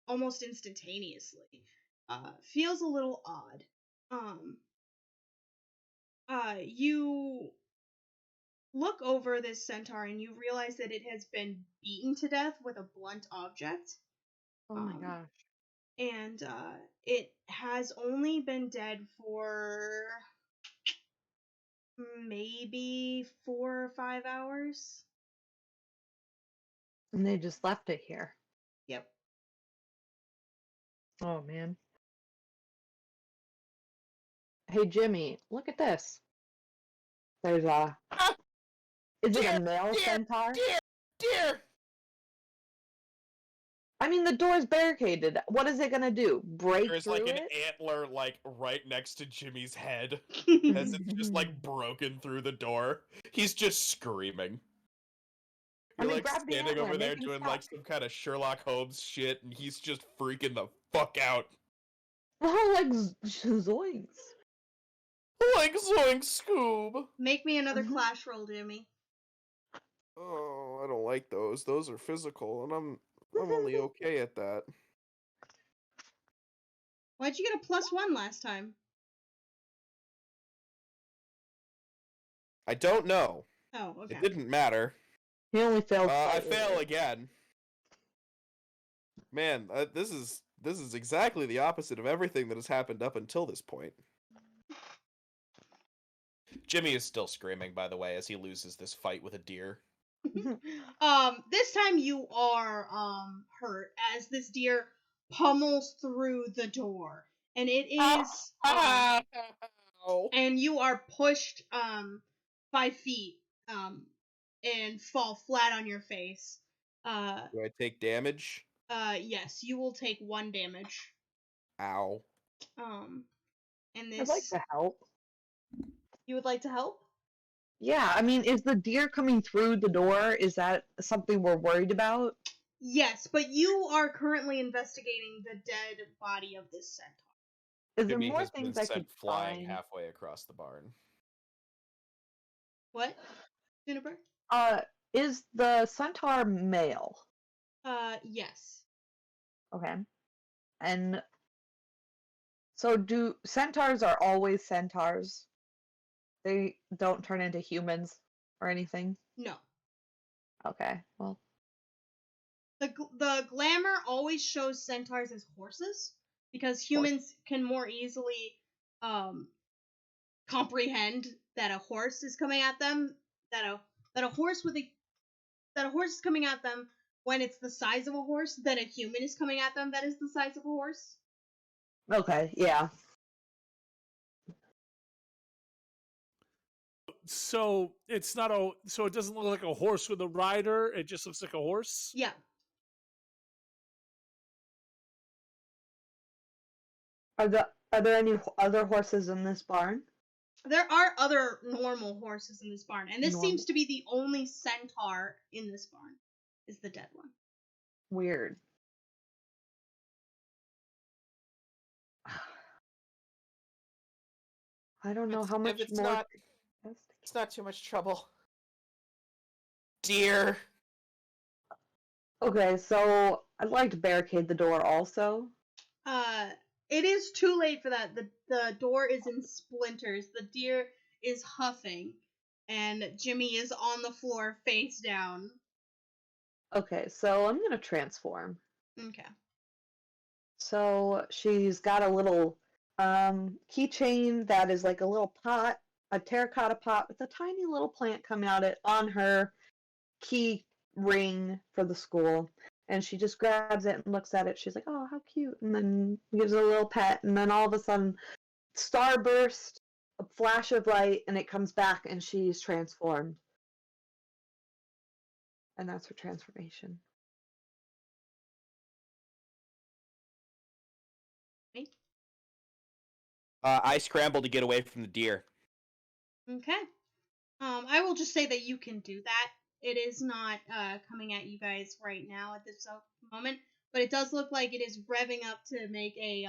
almost instantaneously, feels a little odd. You look over this centaur and you realize that it has been beaten to death with a blunt object. Oh my gosh. And it has only been dead for maybe 4 or 5 hours. And they just left it here. Yep. Oh man. Hey Jimmy, look at this. There's a. Ah, Is it a dear, male dear, centaur? dear. I mean, the door's barricaded. What is it gonna do? Break There's through like an it? antler like right next to Jimmy's head as it's just Mm-hmm. like broken through the door. He's just screaming. I You're mean, like grab the standing antler, over there make him doing stop. like some kind of Sherlock Holmes shit, and he's just freaking the fuck out. Oh, like zoinks. Like Zoink Scoob. Make me another Mhm. clash roll, Jimmy. Oh, I don't like those. Those are physical, and I'm only okay at that. Why'd you get a +1 last time? I don't know. Oh, okay. It didn't matter. He only failed I slightly. fail again. Man, this is exactly the opposite of everything that has happened up until this point. Jimmy is still screaming, by the way, as he loses this fight with a deer. This time you are hurt as this deer pummels through the door, and it is and you are pushed 5 feet and fall flat on your face. Do I take damage? Yes, you will take 1 damage. Ow. And I'd like this to help. you would like to help? Yeah, I mean, is the deer coming through the door? Is that something we're worried about? Yes, but you are currently investigating the dead body of this centaur. Is there Jimmy more has been things I could sent flying find? halfway across the barn. What, Juniper? Is the centaur male? Yes. Okay. And so do centaurs are always centaurs? They don't turn into humans or anything? No. Okay. Well, The glamour always shows centaurs as horses because humans can more easily comprehend that a horse is coming at them, that a horse is coming at them when it's the size of a horse, than a human is coming at them that is the size of a horse. okay, yeah. So it's not a. So it doesn't look like a horse with a rider. It just looks like a horse. Yeah. Are there any other horses in this barn? There are other normal horses in this barn, and this Normal. seems to be the only centaur in this barn, is the dead one. Weird. I don't know how If much it's more. not, it's not too much trouble. Dear. Okay, so I'd like to barricade the door also. It is too late for that. The door is in splinters. The deer is huffing, and Jimmy is on the floor face down. Okay, so I'm gonna transform. Okay. So she's got a little keychain that is like a little pot, a terracotta pot with a tiny little plant coming out it on her key ring for the school. And she just grabs it and looks at it. She's like, "Oh, how cute!" And then gives it a little pet. And then all of a sudden, starburst, a flash of light, and it comes back, and she's transformed. And that's her transformation. I scramble to get away from the deer. Okay. I will just say that you can do that. It is not coming at you guys right now at this moment, but it does look like it is revving up to make a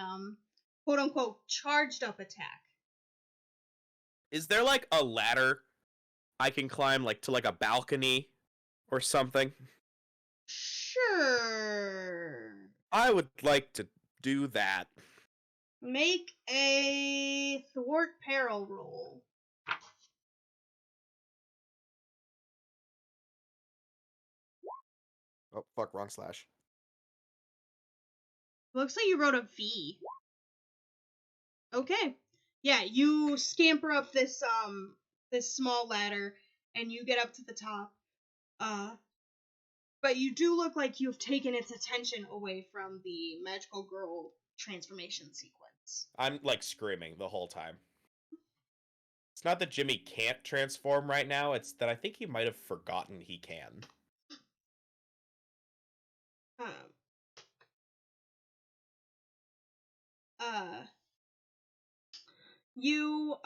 quote unquote charged up attack. Is there like a ladder I can climb, like to like a balcony or something? Sure. I would like to do that. Make a thwart peril roll. Oh fuck, wrong slash. Looks like you wrote a V. Okay. Yeah, you scamper up this small ladder and you get up to the top. But you do look like you've taken its attention away from the magical girl transformation sequence. I'm like screaming the whole time. It's not that Jimmy can't transform right now, it's that I think he might have forgotten he can. Um, uh, you,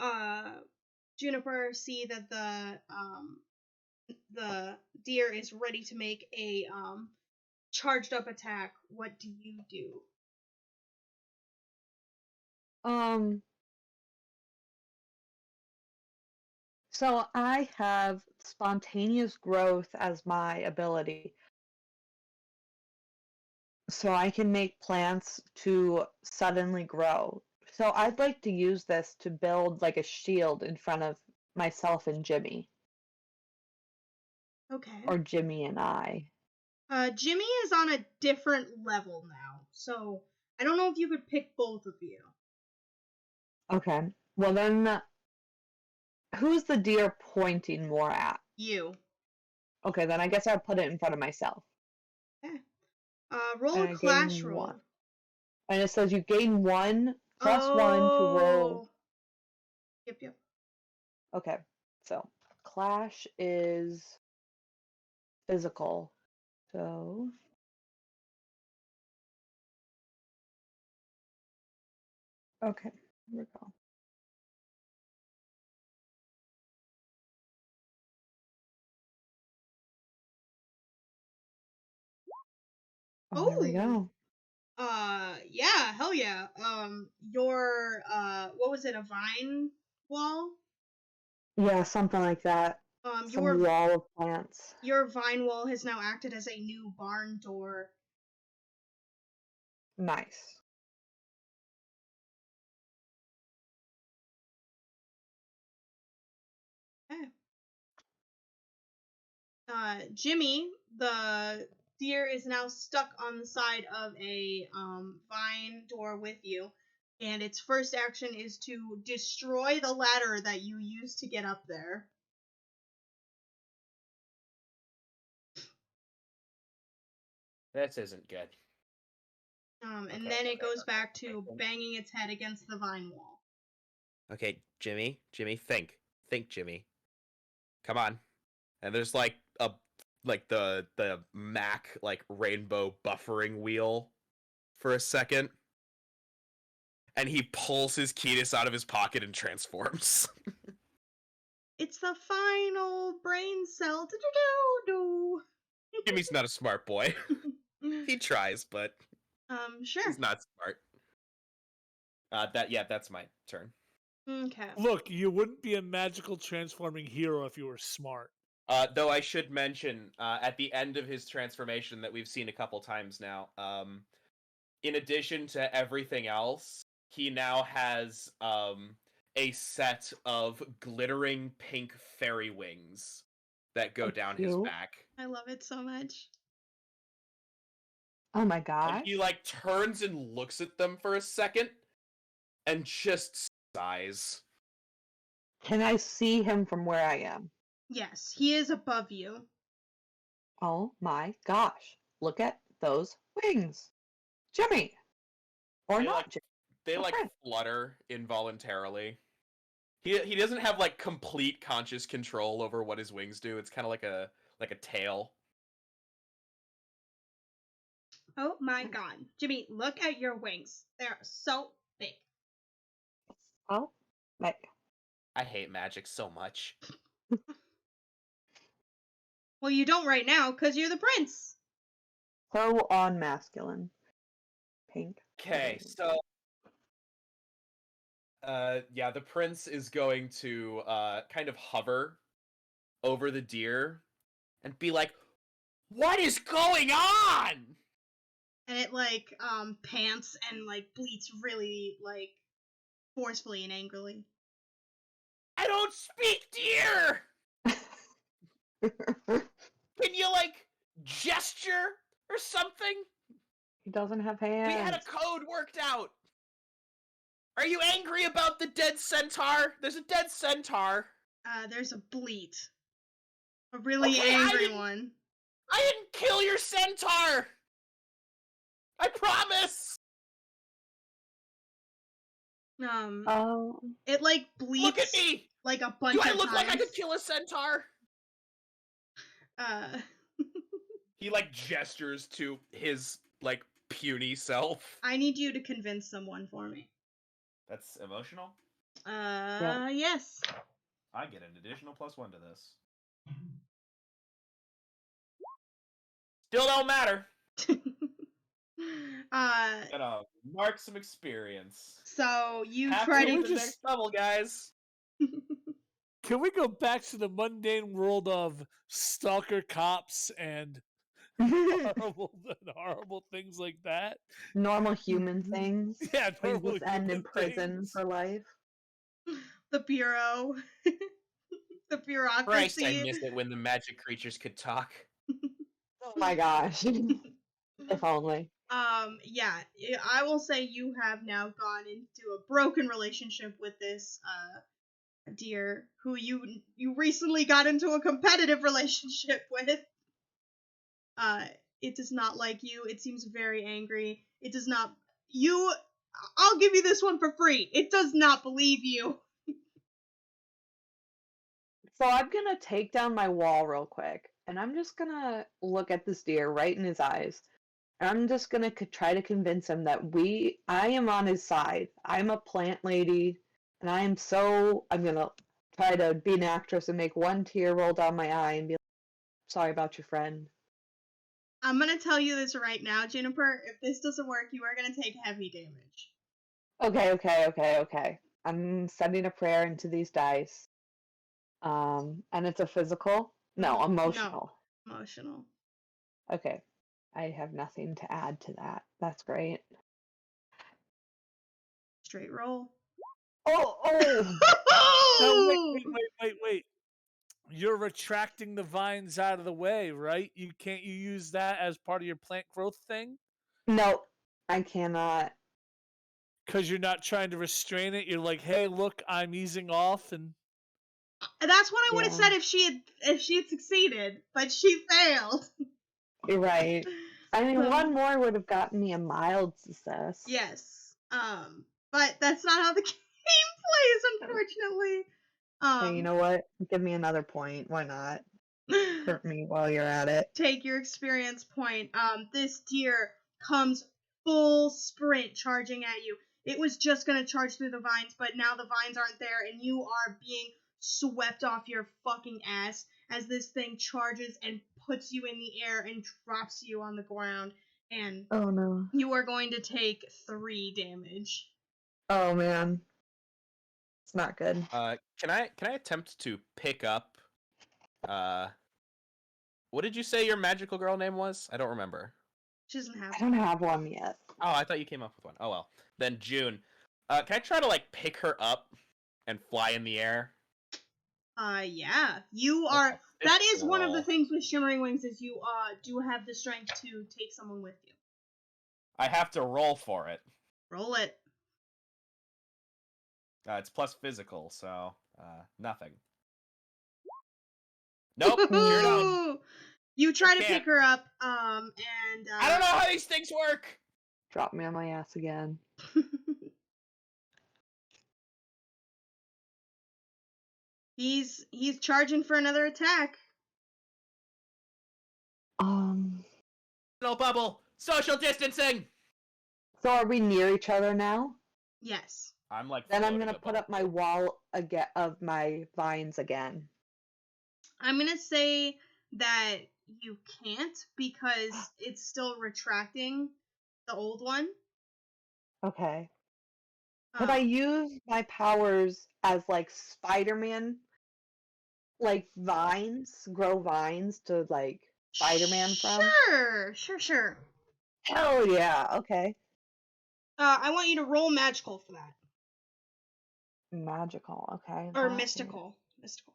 Juniper, see that the deer is ready to make a, charged up attack. What do you do? So I have spontaneous growth as my ability. So I can make plants to suddenly grow. So I'd like to use this to build like a shield in front of myself and Jimmy, Okay. or Jimmy and I. Jimmy is on a different level now, so I don't know if you could pick both of you. Okay. Well then, who's the deer pointing more at? You. Okay, then I guess I'll put it in front of myself. Okay. Roll And a I clash gain roll. one. And it says you gain one plus one to roll. Oh. Yep. Okay, so clash is physical. So okay, here we go. Oh, there we go. Yeah, hell yeah. Your, what was it, a vine wall? Yeah, something like that. Some wall of plants. Your vine wall has now acted as a new barn door. Nice. Okay. Jimmy, the deer is now stuck on the side of a vine door with you, and its first action is to destroy the ladder that you used to get up there. This isn't good. And Okay, then it goes okay. back to banging its head against the vine wall. Okay, Jimmy, think, Jimmy. Come on. And there's like the Mac like rainbow buffering wheel for a second. And he pulls his Ketis out of his pocket and transforms. It's the final brain cell. Jimmy's not a smart boy. He tries, but Sure. he's not smart. That's my turn. Okay. Look, you wouldn't be a magical transforming hero if you were smart. Though I should mention, at the end of his transformation that we've seen a couple times now, in addition to everything else, he now has a set of glittering pink fairy wings that go down his cute. back. I love it so much. Oh my And gosh. he like turns and looks at them for a second and just sighs. Can I see him from where I am? Yes, he is above you. Oh my gosh. Look at those wings. Jimmy. Or They, not like, Jimmy. They Okay. like flutter involuntarily. He doesn't have like complete conscious control over what his wings do. It's kind of like a tail. Oh my god. Jimmy, look at your wings. They're so big. Oh, wait. I hate magic so much. Well, you don't right now, because you're the prince. So on masculine. Pink. Okay, so the prince is going to kind of hover over the deer and be like, "What is going on?" And it, pants and, bleats really, forcefully and angrily. I don't speak deer! Can you, gesture or something? He doesn't have We had a hands. code worked out. Are you angry about the dead centaur? There's a dead centaur. There's a bleat. A really Okay, angry one. I didn't kill your centaur. I promise. Oh. It like bleats Look at me. like a bunch Do I of look like I times. could kill a centaur? He like gestures to his like puny self. I need you to convince someone for me. That's emotional. Yes. I get an additional +1 to this. Still don't matter. Gotta mark some experience. So you Have try to to the next level, guys. Can we go back to the mundane world of stalker cops and horrible things like that? Normal human things. Yeah, We normal just end in human prison things. for life. the bureau. The Christ, bureaucracy. I miss it when the magic creatures could talk. Oh my gosh. If only. Yeah, I will say you have now gone into a broken relationship with this deer who you recently got into a competitive relationship with. It does not like you. It seems very angry. It does not I'll give you this one for free. It does not believe you. So I'm gonna take down my wall real quick, and I'm just gonna look at this deer right in his eyes. And I'm just gonna try to convince him that I am on his side. I'm a plant lady, and I'm gonna try to be an actress and make one tear roll down my eye and be like, sorry about your friend. I'm gonna tell you this right now, Juniper. If this doesn't work, you are gonna take heavy damage. Okay. I'm sending a prayer into these dice. And it's a physical? No, emotional. No, emotional. Okay. I have nothing to add to that. That's great. Straight roll. Oh! No, wait. You're retracting the vines out of the way, right? You use that as part of your plant growth thing? No, I cannot. Because you're not trying to restrain it. You're like, hey, look, I'm easing off, and That's what I would have Yeah. said if she had succeeded, but she failed. You're right. I mean, So- one more would have gotten me a mild success. Yes. But that's not how the game plays, unfortunately. Hey, you know what? Give me another point. Why not? Hurt me while you're at it. Take your experience point. This deer comes full sprint charging at you. It was just gonna charge through the vines, but now the vines aren't there, and you are being swept off your fucking ass as this thing charges and puts you in the air and drops you on the ground. And Oh no. you are going to take 3 damage. Oh man. It's not good. Can I attempt to pick up what did you say your magical girl name was? I don't remember. She doesn't have I don't have one yet. Oh, I thought you came up with one. Oh well. Then June. Can I try to like pick her up and fly in the air? Yeah. You What's are a that is physical one of the roll? things with Shimmering Wings is you do have the strength to take someone with you. I have to roll for it. Roll it. It's plus physical, so nothing. Nope, sure don't. Ooh! You try I to can't. pick her up, and I don't know how these things work. Drop me on my ass again. he's charging for another attack. No bubble. Social distancing. So are we near each other now? Yes. I'm like. Then I'm floating gonna put above up my you. wall again of my vines again. I'm gonna say that you can't because it's still retracting the old one. Okay. Could I use my powers as like Spider-Man? Like vines? Grow vines to like Spider-Man from? Sure. Hell yeah, okay. I want you to roll magical for that. Magical, okay. Or that mystical. Mystical.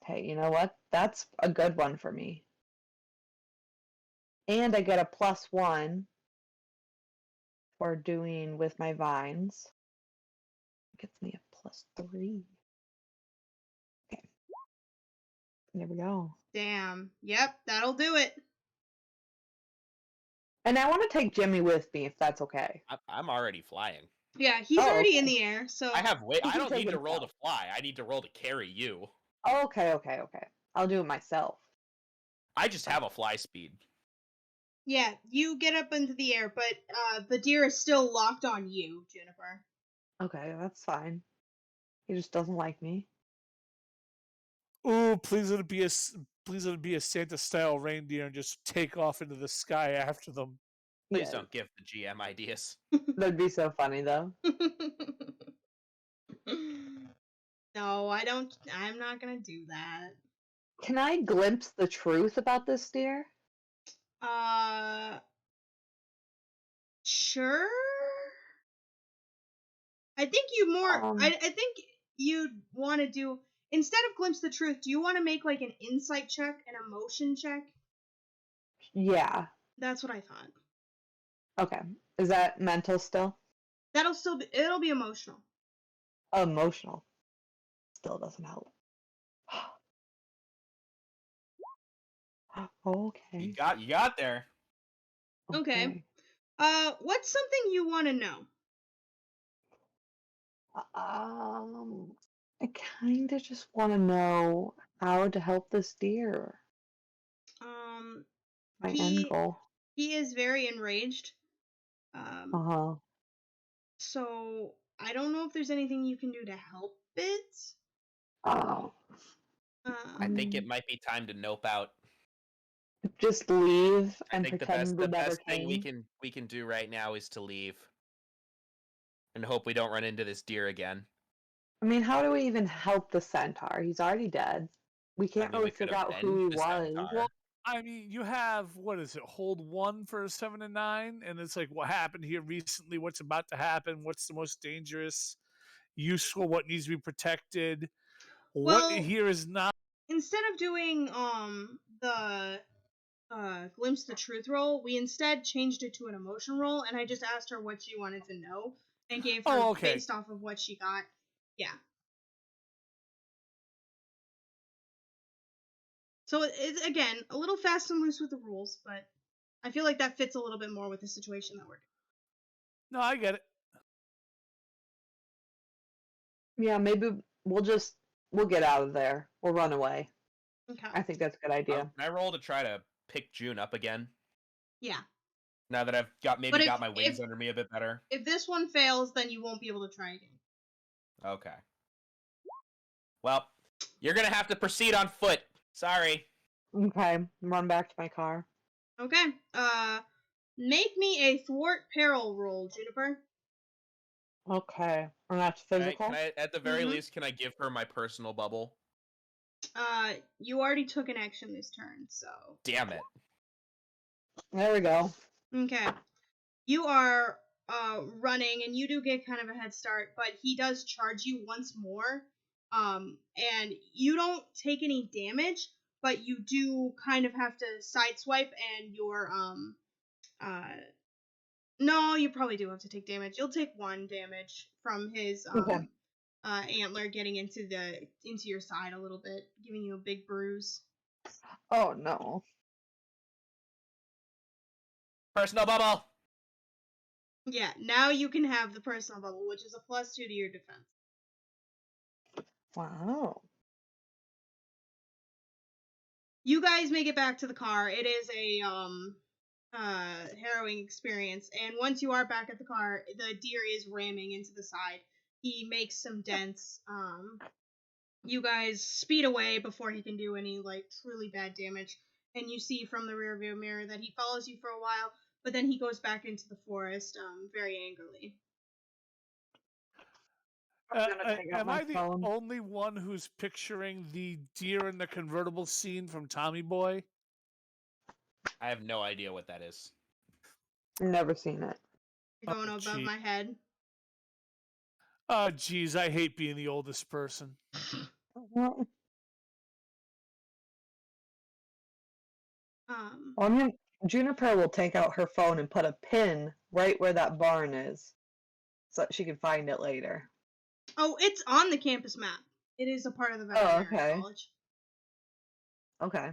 Hey, you know what? That's a good one for me. And I get a +1 for doing with my vines. Gets me a +3. Okay. There we go. Damn. Yep, that'll do it. And I want to take Jimmy with me if that's okay. I'm already flying. Yeah, he's Oh, already in okay. the air, so I have weight. He I can don't take need to roll to himself. fly. I need to roll to carry you. Oh, okay. I'll do it myself. I just have a fly speed. yeah, you get up into the air, but the deer is still locked on you, Juniper. Okay, that's fine. He just doesn't like me. Ooh, please let it be a Santa-style reindeer and just take off into the sky after them. Please Yeah, don't give the GM ideas. that'd be so funny though. No, I don't. I'm not gonna do that. Can I glimpse the truth about this deer? Sure. I think you more. I think you'd want to do instead of glimpse the truth. Do you want to make like an insight check, an emotion check? Yeah. That's what I thought. Okay. Is that mental still? That'll still be. It'll be emotional. Emotional. Still doesn't help. Okay. You got there. Okay. What's something you want to know? I kind of just want to know how to help this deer. My end goal. He is very enraged. Uh-huh. So I don't know if there's anything you can do to help it. Oh. I think it might be time to nope out. Just leave I and think pretend we the never best thing came. we can do right now is to leave. And hope we don't run into this deer again. I mean, how do we even help the centaur? He's already dead. We can't mean, really we could figure out who avenge he the was. centaur. Well, I mean, you have what is it? Hold 1 for a 7 and 9, and it's like what happened here recently, what's about to happen, what's the most dangerous, useful, what needs to be protected. What Well, here is not. instead of doing the glimpse the truth roll, we instead changed it to an emotion roll, and I just asked her what she wanted to know and gave her Okay. based off of what she got. Yeah. So it's again a little fast and loose with the rules, but I feel like that fits a little bit more with the situation that we're in. No, I get it. Yeah, maybe we'll get out of there. We'll run away. Okay. I think that's a good idea. Can I roll to try to pick June up again? Yeah. Now that I've got my wings under me a bit better. If this one fails, then you won't be able to try again. Okay. Well, you're gonna have to proceed on foot. Sorry. Okay, run back to my car. Okay. Make me a thwart peril roll, Juniper. Okay, and that's physical. Can I at the very least, can I give her my personal bubble? You already took an action this turn, so. Damn it. There we go. Okay. You are running, and you do get kind of a head start, but he does charge you once more. And you don't take any damage, but you do kind of have to sideswipe, and your no, you probably do have to take damage. You'll take 1 damage from his antler getting into your side a little bit, giving you a big bruise. Oh no. Personal bubble. Yeah, now you can have the personal bubble, which is a +2 to your defense. Wow. You guys make it back to the car. It is a harrowing experience, and once you are back at the car, the deer is ramming into the side. He makes some dents. You guys speed away before he can do any like truly bad damage, and you see from the rearview mirror that he follows you for a while, but then he goes back into the forest very angrily. Am I the only one who's picturing the deer in the convertible scene from Tommy Boy? I have no idea what that is. Never seen it. You're going above my head. Oh, geez, I hate being the oldest person. I'm Juniper will take out her phone and put a pin right where that barn is, so that she can find it later. Oh, it's on the campus map. It is a part of the Oh, veterinary okay. college. Okay.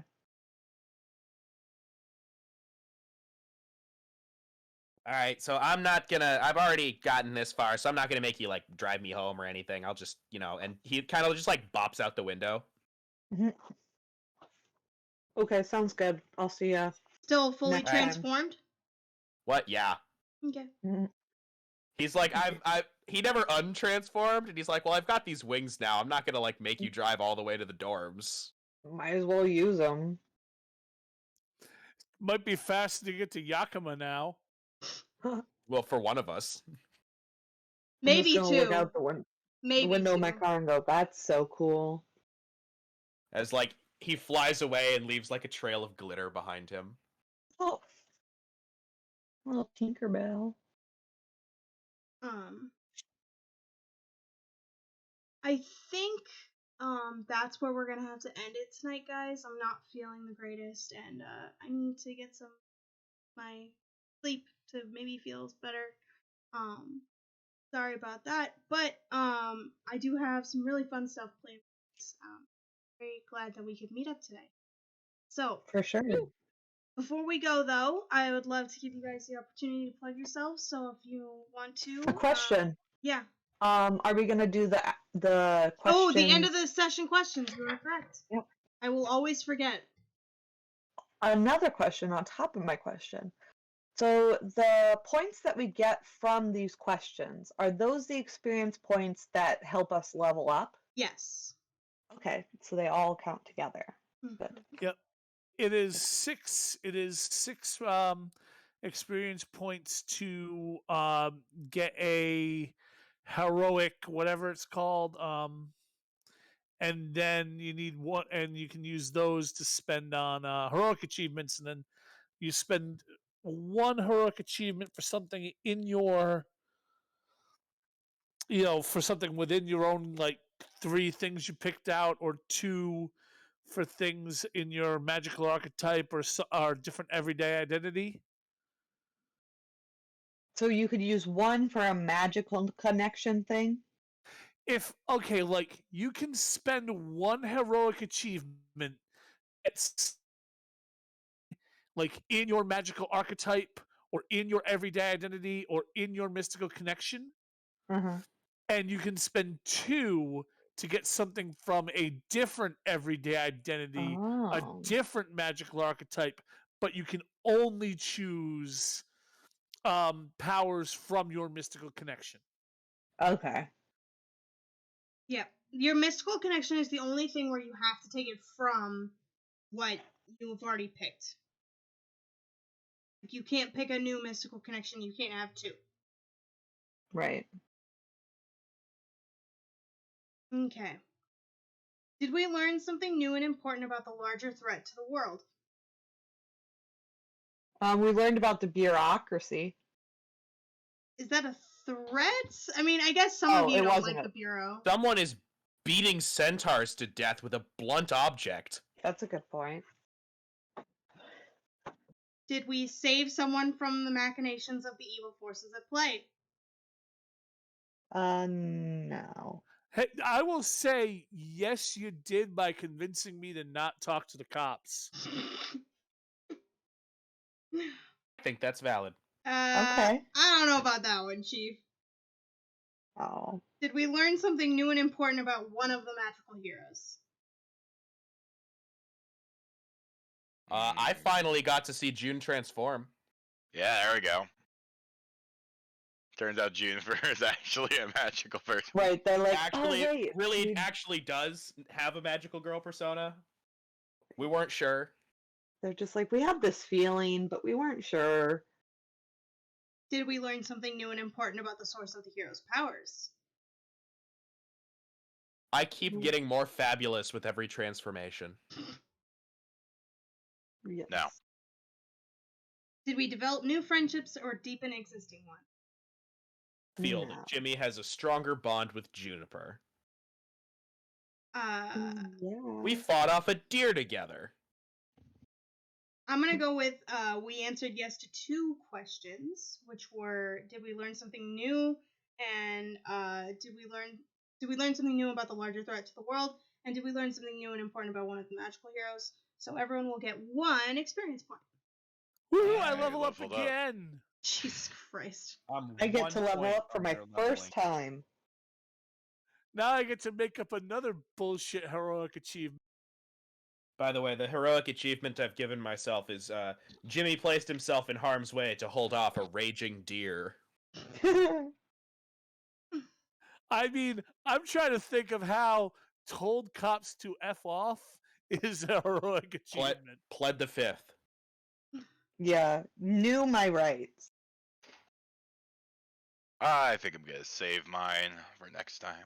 All right, so I've already gotten this far, so I'm not gonna make you like drive me home or anything. I'll just, and he kind of just like bops out the window. Okay, sounds good. I'll see ya. Still fully Next time. transformed? What? Yeah. Okay. He's like, he never untransformed, and he's like, well, I've got these wings now. I'm not gonna like make you drive all the way to the dorms. Might as well use them. Might be faster to get to Yakima now. Well, for one of us. Maybe I'm just gonna look two. out the Maybe window of two. my car and go, that's so cool. As like he flies away and leaves like a trail of glitter behind him. Oh. Little Tinkerbell. I think that's where we're gonna have to end it tonight, guys. I'm not feeling the greatest, and I need to get some my sleep to maybe feel better. Sorry about that, but I do have some really fun stuff planned. Very glad that we could meet up today. So For sure. before we go, though, I would love to give you guys the opportunity to plug yourselves. So if you want to, A question. Yeah. Are we gonna do the questions? Oh, the end of the session questions. You are correct. Yep. I will always forget. Another question on top of my question. So the points that we get from these questions, are those the experience points that help us level up? Yes. Okay, so they all count together. Good. Yep. It is six experience points to get a heroic, whatever it's called, and then you need one, and you can use those to spend on heroic achievements, and then you spend one heroic achievement for something in your, for something within your own, like 3 things you picked out, or 2 for things in your magical archetype or different everyday identity. So you could use one for a magical connection thing? Like you can spend one heroic achievement like in your magical archetype or in your everyday identity or in your mystical connection. Uh-huh. And you can spend 2 to get something from a different everyday identity, a different magical archetype, but you can only choose powers from your mystical connection. Okay. Yeah. Your mystical connection is the only thing where you have to take it from what you've already picked. Like you can't pick a new mystical connection. You can't have 2. Right. Okay. Did we learn something new and important about the larger threat to the world? We learned about the bureaucracy. Is that a threat? I mean, I guess some of you don't like the Bureau. Someone is beating centaurs to death with a blunt object. That's a good point. Did we save someone from the machinations of the evil forces at play? No. Hey, I will say yes, you did by convincing me to not talk to the cops. I think that's valid. Okay. I don't know about that one, Chief. Oh. Did we learn something new and important about one of the magical heroes? I finally got to see June transform. Yeah, there we go. Turns out Juniper is actually a magical person. Right, they're like, actually does have a magical girl persona. We weren't sure. They're just like, we have this feeling, but we weren't sure. Did we learn something new and important about the source of the hero's powers? I keep getting more fabulous with every transformation. Yes. No. Did we develop new friendships or deepen existing ones? Field. No. Jimmy has a stronger bond with Juniper. Yeah. We fought off a deer together. I'm gonna go with we answered yes to 2 questions, which were did we learn something new, and did we learn something new about the larger threat to the world, and did we learn something new and important about one of the magical heroes? So everyone will get 1 experience point. Woohoo! I I level up leveled up. again. Jesus Christ. I'm I get to 1 level point up for from my their first leveling. time. Now I get to make up another bullshit heroic achievement. By the way, the heroic achievement I've given myself is Jimmy placed himself in harm's way to hold off a raging deer. I mean, I'm trying to think of how told cops to F off is a heroic achievement. Pled the fifth. Yeah, knew my rights. I think I'm gonna save mine for next time.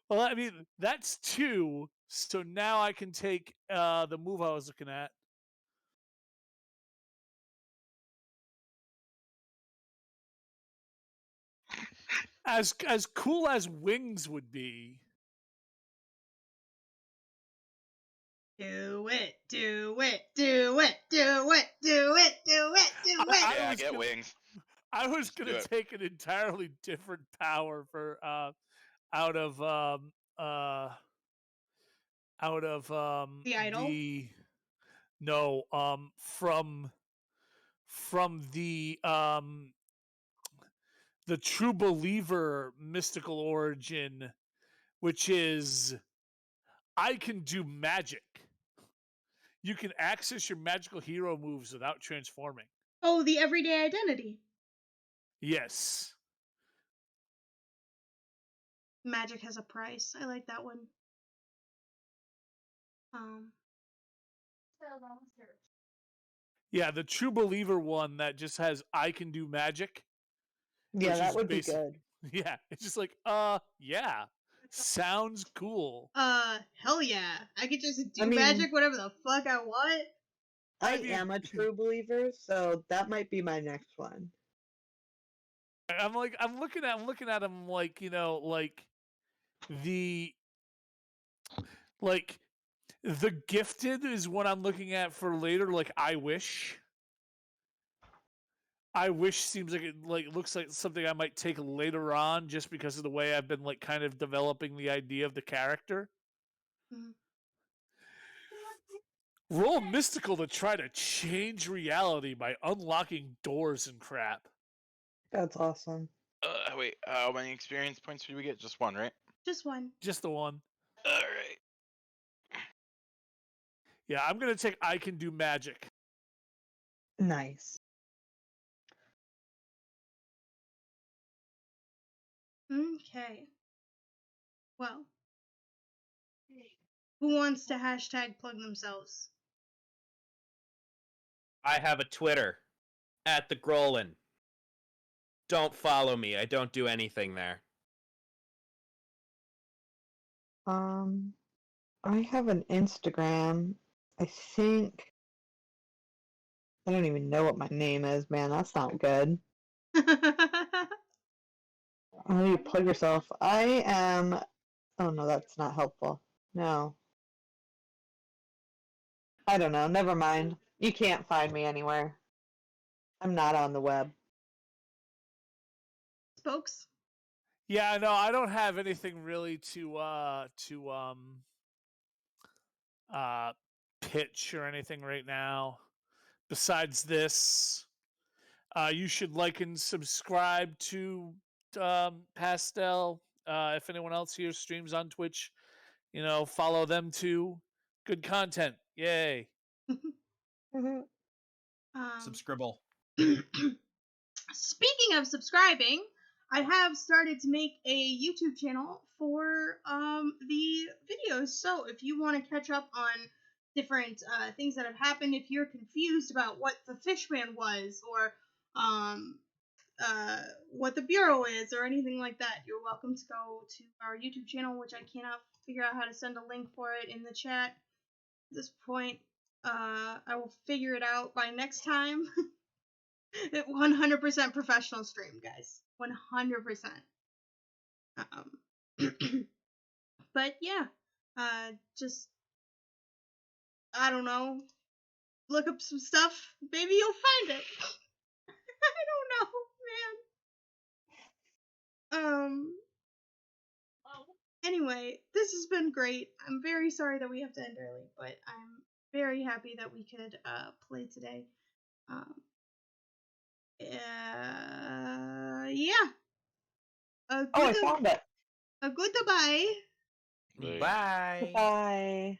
Well, I mean, that's 2. So now I can take the move I was looking at. As cool as wings would be. Do it, do it, do it, do it, do it, do it, do it. Yeah, was get gonna- wings. I was Just do gonna it. take an entirely different power for out of The idol? from the true believer mystical origin, which is I can do magic. You can access your magical hero moves without transforming. Oh, the everyday identity. Yes. Magic has a price. I like that one. Yeah, the true believer one that just has I can do magic. Yeah, which that is would be basic- good. Yeah, it's just like, yeah. Sounds cool. Hell yeah. I could just do I mean- magic whatever the fuck I want. I mean- am a true believer, so that might be my next one. I'm looking at him like, the gifted is what I'm looking at for later, like I wish. I wish seems like it looks like something I might take later on just because of the way I've been kind of developing the idea of the character. Mhm. Roll mystical to try to change reality by unlocking doors and crap. That's awesome. Wait, how many experience points did we get? Just 1, right? Just 1. Just the one. Alright. Yeah, I'm gonna take I can do magic. Nice. Okay. Well. Who wants to hashtag plug themselves? I have a Twitter at the Grolin. Don't follow me. I don't do anything there. I have an Instagram. I think I don't even know what my name is, man. That's not good. How do you plug yourself? I am. Oh no, that's not helpful. No. I don't know. Never mind. You can't find me anywhere. I'm not on the web. Spokes? Yeah, no, I don't have anything really to pitch or anything right now. Besides this, you should like and subscribe to Pastel. If anyone else here streams on Twitch, follow them too. Good content. Yay. Subscribble. Speaking of subscribing, I have started to make a YouTube channel for the videos. So if you want to catch up on different things that have happened, if you're confused about what the Fishman was or what the Bureau is or anything like that, you're welcome to go to our YouTube channel, which I cannot figure out how to send a link for it in the chat at this point. I will figure it out by next time. 100% professional stream, guys. 100%. But yeah, just I don't know. look up some stuff. Maybe you'll find it. I don't know, man. Anyway, this has been great. I'm very sorry that we have to end early, but I'm very happy that we could play today. Yeah. Oh, I found it. A good goodbye. Like, Bye. Bye.